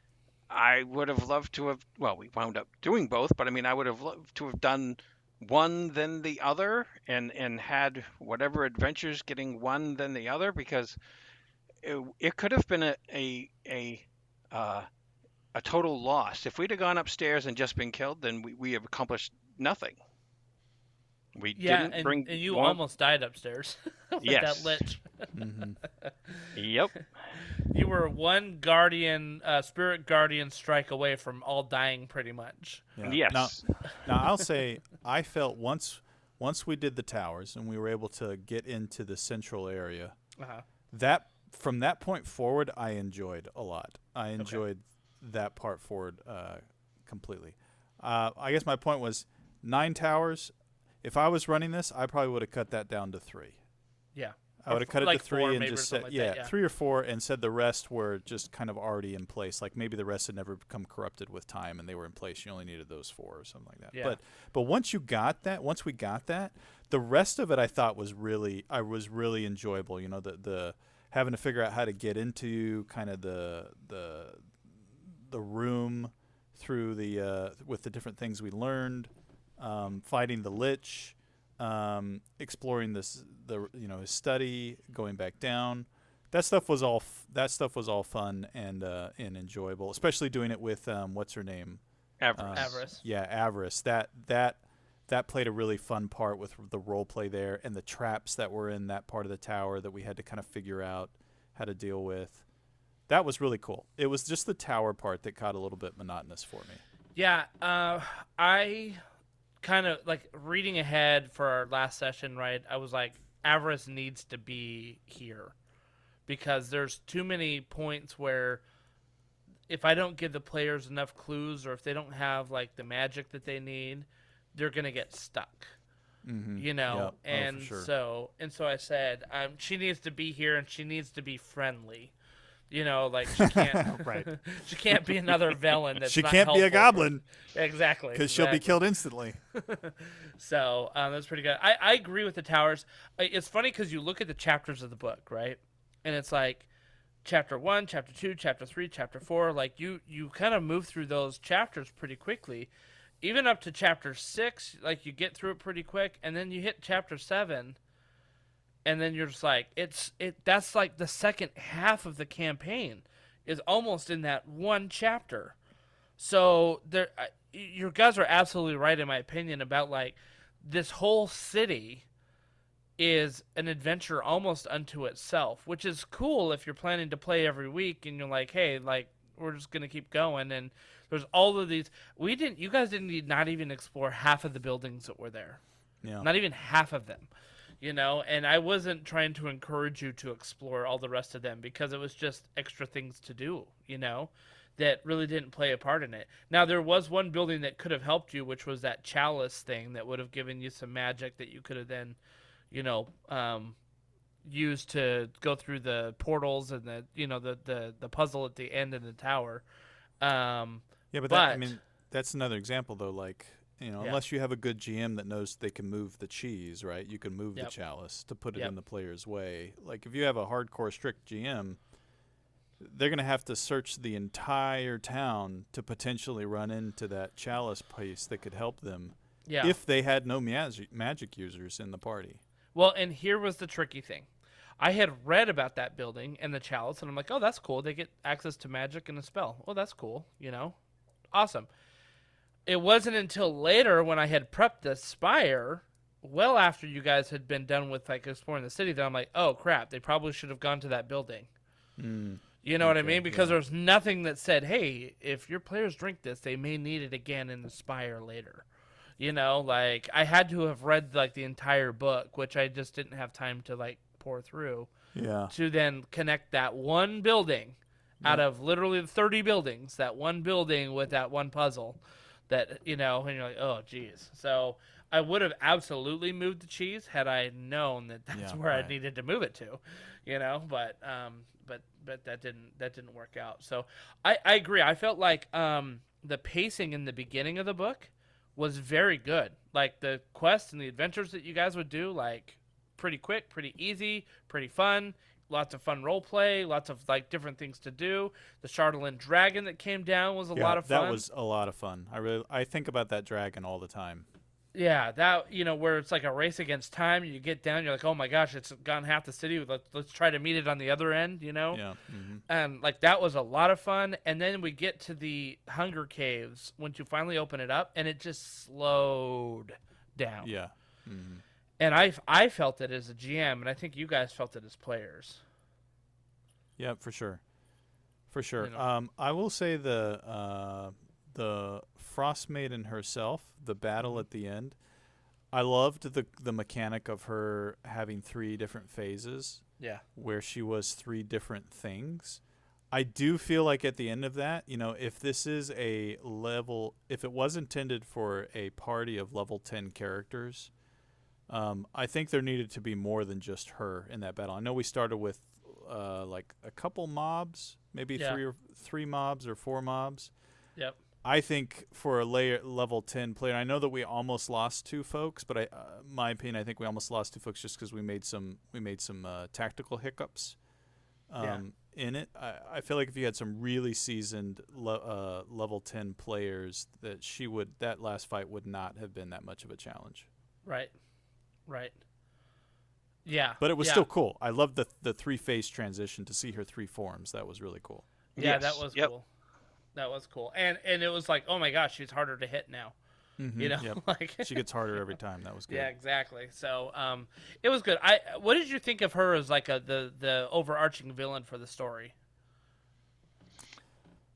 I would have loved to have, well, we wound up doing both, but I mean, I would have loved to have done one then the other, and had whatever adventures getting one then the other, because it could have been a total loss. If we'd have gone upstairs and just been killed, then we have accomplished nothing. We didn't bring. And you almost died upstairs with Yes. that lich. Mm-hmm. Yep. You were one guardian, spirit guardian strike away from all dying, pretty much. Yeah. Yes. Now I'll say I felt once we did the towers and we were able to get into the central area, Uh-huh. that from that point forward I enjoyed a lot. I enjoyed that part forward completely. I guess my point was 9 towers. If I was running this, I probably would have cut that down to 3. Yeah. I would have cut it like to 3 4 and maybe, just or said, something like that, yeah. 3 or 4, and said the rest were just kind of already in place. Like maybe the rest had never become corrupted with time and they were in place. You only needed those 4 or something like that. Yeah. But once we got that, the rest of it I thought was really enjoyable. The having to figure out how to get into kind of the room through the with the different things we learned, fighting the lich. Exploring his study, going back down, that stuff was all fun and enjoyable, especially doing it with what's her name, Avarice. Yeah, Avarice. That played a really fun part with the role play there, and the traps that were in that part of the tower that we had to kind of figure out how to deal with. That was really cool. It was just the tower part that got a little bit monotonous for me. Yeah, I kind of like reading ahead for our last session, right? I was like, Avarice needs to be here because there's too many points where if I don't give the players enough clues, or if they don't have like the magic that they need, they're gonna get stuck. Mm-hmm. Yep. And for sure. so I said, she needs to be here and she needs to be friendly. Like she can't. Right. She can't be another villain. That's She not can't be a helpful. goblin. Exactly. Because she'll be killed instantly. So that's pretty good. I agree with the towers. It's funny because you look at the chapters of the book, right? And it's like chapter 1, chapter 2, chapter 3, chapter 4. Like you kind of move through those chapters pretty quickly. even up to chapter 6, like you get through it pretty quick, and then you hit chapter 7, and then you're just like, that's like the second half of the campaign is almost in that one chapter. So your guys are absolutely right, in my opinion, about like this whole city is an adventure almost unto itself, which is cool if you're planning to play every week and you're like, hey, like we're just gonna keep going. And there's all of these. You guys didn't not even explore half of the buildings that were there. Yeah. Not even half of them. And I wasn't trying to encourage you to explore all the rest of them because it was just extra things to do, that really didn't play a part in it. Now, there was one building that could have helped you, which was that chalice thing that would have given you some magic that you could have then, used to go through the portals and the puzzle at the end in the tower. Yeah, but I mean, that's another example, though, like, unless you have a good GM that knows they can move the cheese, right? You can move the chalice to put it in the player's way. Like, if you have a hardcore, strict GM, they're going to have to search the entire town to potentially run into that chalice piece that could help them if they had no magic users in the party. Well, and here was the tricky thing. I had read about that building and the chalice, and I'm like, oh, that's cool. They get access to magic and a spell. Oh, that's cool, Awesome. It wasn't until later when I had prepped the spire, well after you guys had been done with like exploring the city, that I'm like, oh crap, they probably should have gone to that building. You know what I mean? Because there's nothing that said, hey, if your players drink this, they may need it again in the spire later. Like I had to have read like the entire book, which I just didn't have time to like pour through. Yeah. To then connect that one building out of literally 30 buildings, that one building with that one puzzle. That, and you're like, oh, geez. So I would have absolutely moved the cheese had I known that that's where I needed to move it to, but that didn't work out. So I agree. I felt like the pacing in the beginning of the book was very good. Like the quests and the adventures that you guys would do, like pretty quick, pretty easy, pretty fun. Lots of fun role play, lots of like different things to do. The Chardalyn dragon that came down was a lot of fun. That was a lot of fun. I think about that dragon all the time. Yeah, that where it's like a race against time. You get down, you're like, oh my gosh, it's gone half the city. Let's try to meet it on the other end. Yeah. Mm-hmm. And like that was a lot of fun. And then we get to the Hunger Caves once you finally open it up, and it just slowed down. Yeah. Mm-hmm. And I felt it as a GM, and I think you guys felt it as players. Yeah, for sure. For sure. I will say the Frostmaiden herself, the battle at the end, I loved the mechanic of her having 3 different phases. Yeah. Where she was 3 different things. I do feel like at the end of that, if this is if it was intended for a party of level 10 characters, I think there needed to be more than just her in that battle. I know we started with like a couple mobs, maybe 3 mobs or 4 mobs. Yep. I think for a level 10 player, I know that we almost lost 2 folks, but my opinion, I think we almost lost 2 folks just because we made some tactical hiccups in it. I feel like if you had some really seasoned level 10 players, that last fight would not have been that much of a challenge. Right. Yeah. But it was still cool. I loved the 3-phase transition to see her 3 forms. That was really cool. Yeah, that was cool. That was cool. And it was like, oh my gosh, she's harder to hit now. Mm-hmm, like she gets harder every time. That was good. Yeah, exactly. So it was good. What did you think of her as like the overarching villain for the story?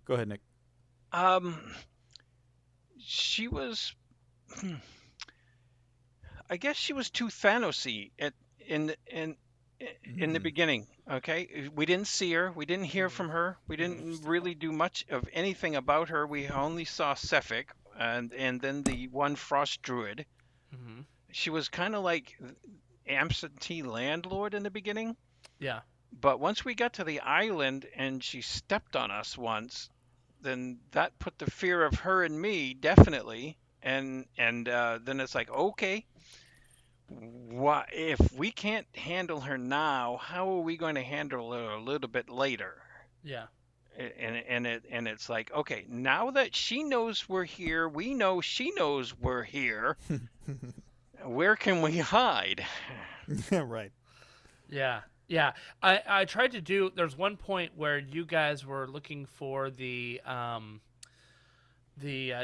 Go ahead, Nick. She was I guess she was too Thanos-y in the beginning. Okay, we didn't see her, we didn't hear from her, we didn't really do much of anything about her. We only saw Sephic and then the one frost druid. Mm-hmm. She was kind of like absentee landlord in the beginning. Yeah. But once we got to the island and she stepped on us once, then that put the fear of her and me definitely. And then it's like, okay, if we can't handle her now, how are we going to handle her a little bit later? Yeah. and it's like, okay, now that she knows we're here, we know she knows we're here. Where can we hide? Right. Yeah, yeah. I tried to do. There's one point where you guys were looking for the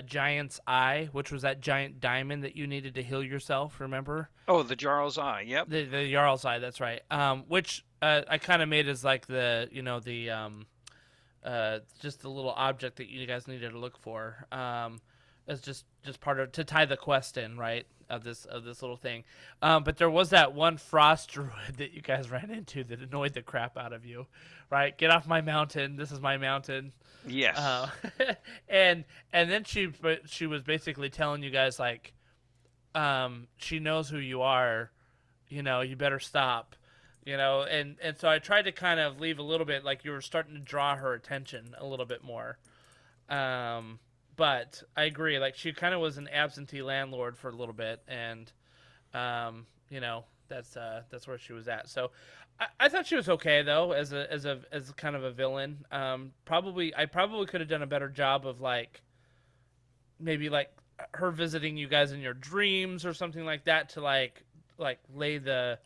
giant's eye, which was that giant diamond that you needed to heal yourself. Remember? Oh, the Jarl's Eye. Yep. The Jarl's eye. That's right. Which I kind of made as like the just the little object that you guys needed to look for. As just part of to tie the quest in, right? Of this little thing. But there was that one frost druid that you guys ran into that annoyed the crap out of you, right? Get off my mountain. This is my mountain. Yes. And then she was basically telling you guys like, she knows who you are, you better stop, and so I tried to kind of leave a little bit like you were starting to draw her attention a little bit more. But I agree, like she kind of was an absentee landlord for a little bit, and that's where she was at. So I thought she was okay though as kind of a villain. I probably could have done a better job of like maybe like her visiting you guys in your dreams or something like that to like lay the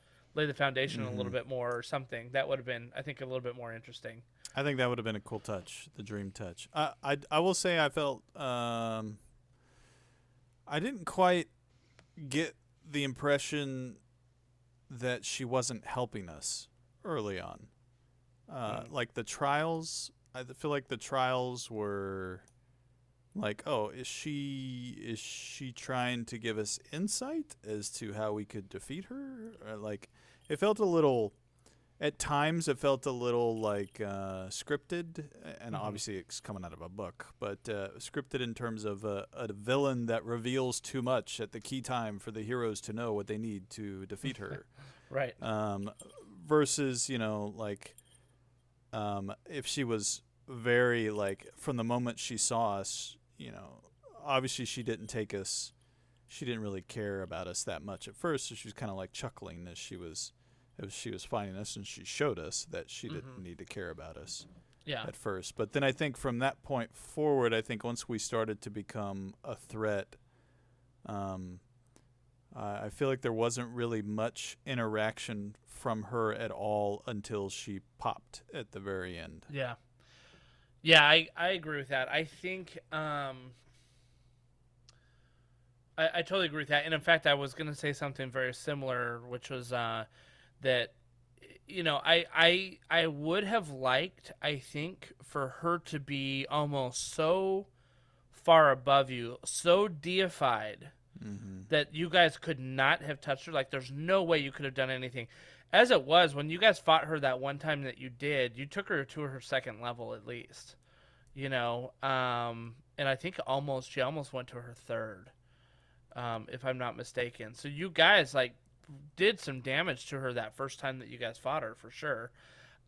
foundation a little bit more or something. That would have been, I think, a little bit more interesting. I think that would have been a cool touch, the dream touch. I will say I felt I didn't quite get the impression that she wasn't helping us early on. Like the trials, I feel like the trials were like, oh, is she trying to give us insight as to how we could defeat her? Or like, it felt a little. At times, it felt a little like scripted, and obviously it's coming out of a book, but scripted in terms of a villain that reveals too much at the key time for the heroes to know what they need to defeat her. Right. Versus, like if she was very, like, from the moment she saw us, obviously she didn't really care about us that much at first, so she was kind of like chuckling as she was finding us, and she showed us that she didn't need to care about us at first. But then I think from that point forward, I think once we started to become a threat, I feel like there wasn't really much interaction from her at all until she popped at the very end. Yeah. Yeah, I agree with that. I think I totally agree with that. And in fact, I was going to say something very similar, which was that, I would have liked, I think, for her to be almost so far above you, so deified, that you guys could not have touched her. Like, there's no way you could have done anything. As it was, when you guys fought her that one time that you did, you took her to her second level at least, and I think she almost went to her third, if I'm not mistaken. So you guys, like, did some damage to her that first time that you guys fought her for sure.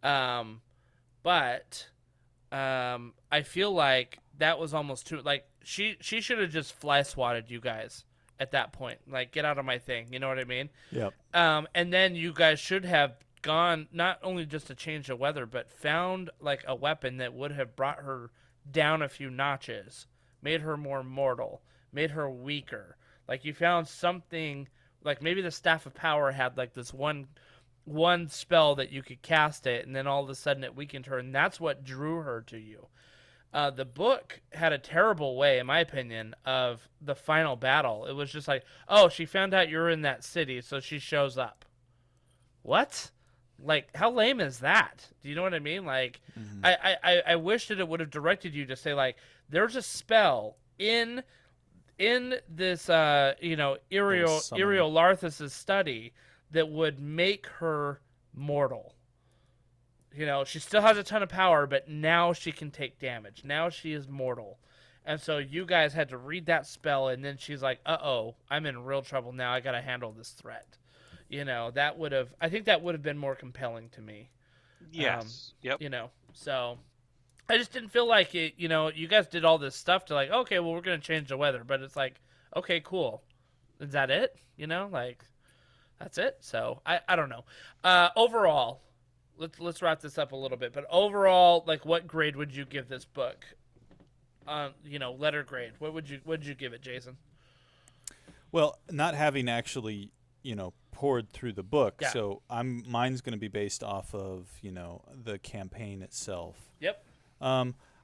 But I feel like that was almost too, like, she should have just fly swatted you guys at that point. Like, get out of my thing. You know what I mean? Yep. And then you guys should have gone, not only just to change the weather, but found like a weapon that would have brought her down a few notches, made her more mortal, made her weaker. Like, you found something. Like, maybe the Staff of Power had, like, this one spell that you could cast it, and then all of a sudden it weakened her, and that's what drew her to you. The book had a terrible way, in my opinion, of the final battle. It was just like, oh, she found out you're in that city, so she shows up. What? Like, how lame is that? Do you know what I mean? Like, I wish that it would have directed you to say, like, there's a spell in this, Iriel Larthus' study that would make her mortal. She still has a ton of power, but now she can take damage. Now she is mortal. And so you guys had to read that spell, and then she's like, uh-oh, I'm in real trouble now. I got to handle this threat. I think that would have been more compelling to me. Yes. Yep. So I just didn't feel like it, you guys did all this stuff to like, okay, well, we're going to change the weather. But it's like, okay, cool. Is that it? Like, that's it? So I don't know. Overall, let's wrap this up a little bit. But overall, like, what grade would you give this book? Letter grade. What would you give it, Jason? Well, not having actually, poured through the book, Yeah. so mine's going to be based off of, the campaign itself. Yep.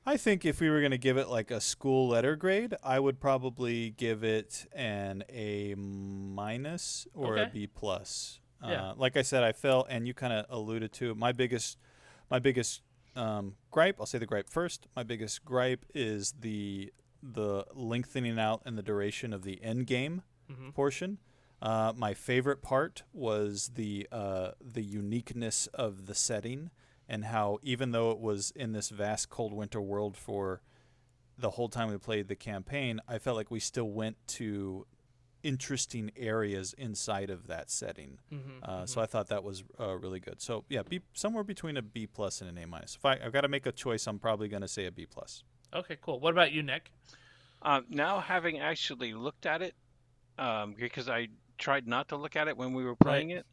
I think if we were going to give it like a school letter grade, I would probably give it an A- or a Okay. B+. Yeah. Like I said, I felt, and you kind of alluded to it, my biggest gripe. I'll say the gripe first. My biggest gripe is the lengthening out and the duration of the end game portion. My favorite part was the uniqueness of the setting, and how even though it was in this vast cold winter world for the whole time we played the campaign, I felt like we still went to interesting areas inside of that setting. So I thought that was really good. So yeah, somewhere between a B+ and an A-. If I've got to make a choice, I'm probably going to say a B+. Okay, cool. What about you, Nick? Now, having actually looked at it, because I tried not to look at it when we were playing it,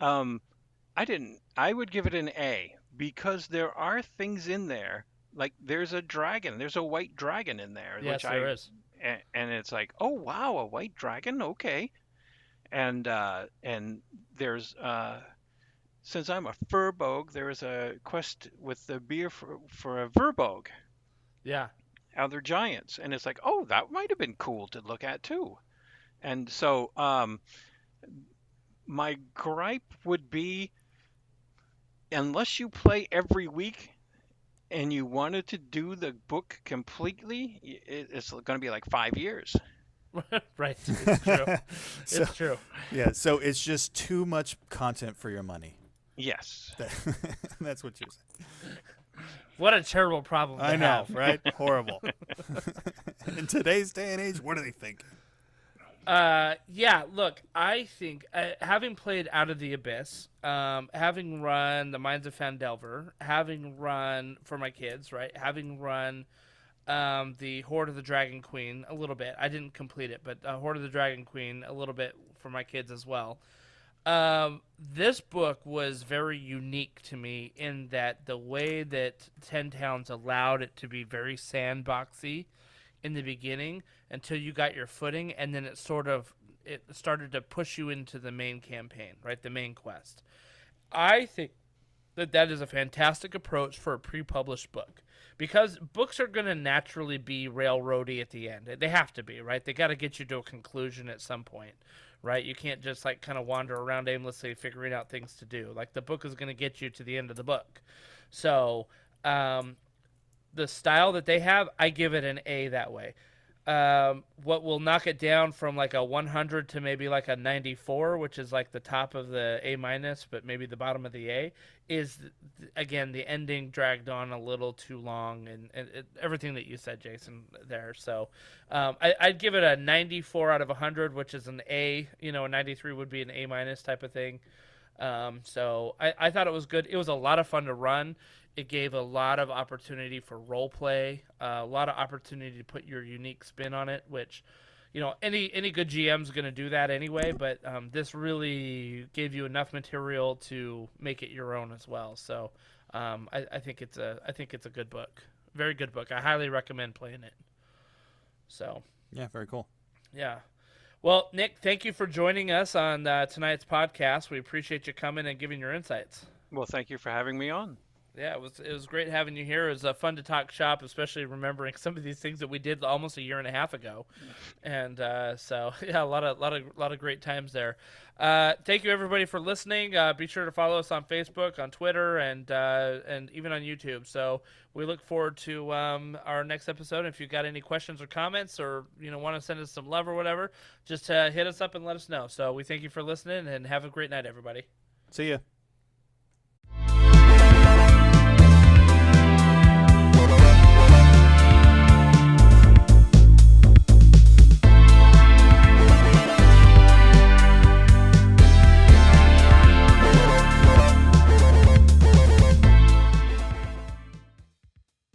I didn't. I would give it an A, because there are things in there, like there's a dragon. There's a white dragon in there. Yes, there is. And it's like, oh wow, a white dragon, okay. And there's since I'm a furbogue, there is a quest with the beer for a verbogue. Yeah. How they're giants, and it's like, oh, that might have been cool to look at too. And so my gripe would be, unless you play every week and you wanted to do the book completely, it's going to be like 5 years. Right. It's true. So- It's true. Yeah, so it's just too much content for your money. Yes. That's what you're saying. What a terrible problem to I know, have. right? Horrible. In today's day and age, what are they thinking? Yeah, look, I think having played Out of the Abyss, having run the Mines of Fandelver, having run for my kids, right? Having run the Horde of the Dragon Queen a little bit. I didn't complete it, but Horde of the Dragon Queen a little bit for my kids as well. This book was very unique to me in that the way that Ten Towns allowed it to be very sandboxy in the beginning until you got your footing, and then it started to push you into the main campaign, right? The main quest. I think that is a fantastic approach for a pre-published book, because books are going to naturally be railroady at the end. They have to be, right? They got to get you to a conclusion at some point, right? You can't just like kind of wander around aimlessly figuring out things to do. Like, the book is going to get you to the end of the book. So the style that they have, I give it an A that way. What will knock it down from like a 100 to maybe like a 94, which is like the top of the A-, but maybe the bottom of the A, is again the ending dragged on a little too long, and everything that you said, Jason, there. So I'd give it a 94 out of 100, which is an A. A 93 would be an A- type of thing. So I thought it was good. It was a lot of fun to run. It gave a lot of opportunity for role play, a lot of opportunity to put your unique spin on it, which, any good GM is going to do that anyway. But this really gave you enough material to make it your own as well. So I think it's a good book, very good book. I highly recommend playing it. So Yeah, very cool. yeah. Well, Nick, thank you for joining us on tonight's podcast. We appreciate you coming and giving your insights. Well, thank you for having me on. Yeah, it was great having you here. It was fun to talk shop, especially remembering some of these things that we did almost a year and a half ago, and so yeah, a lot of great times there. Thank you everybody for listening. Be sure to follow us on Facebook, on Twitter, and even on YouTube. So we look forward to our next episode. If you've got any questions or comments, or want to send us some love or whatever, just hit us up and let us know. So we thank you for listening, and have a great night, everybody. See ya.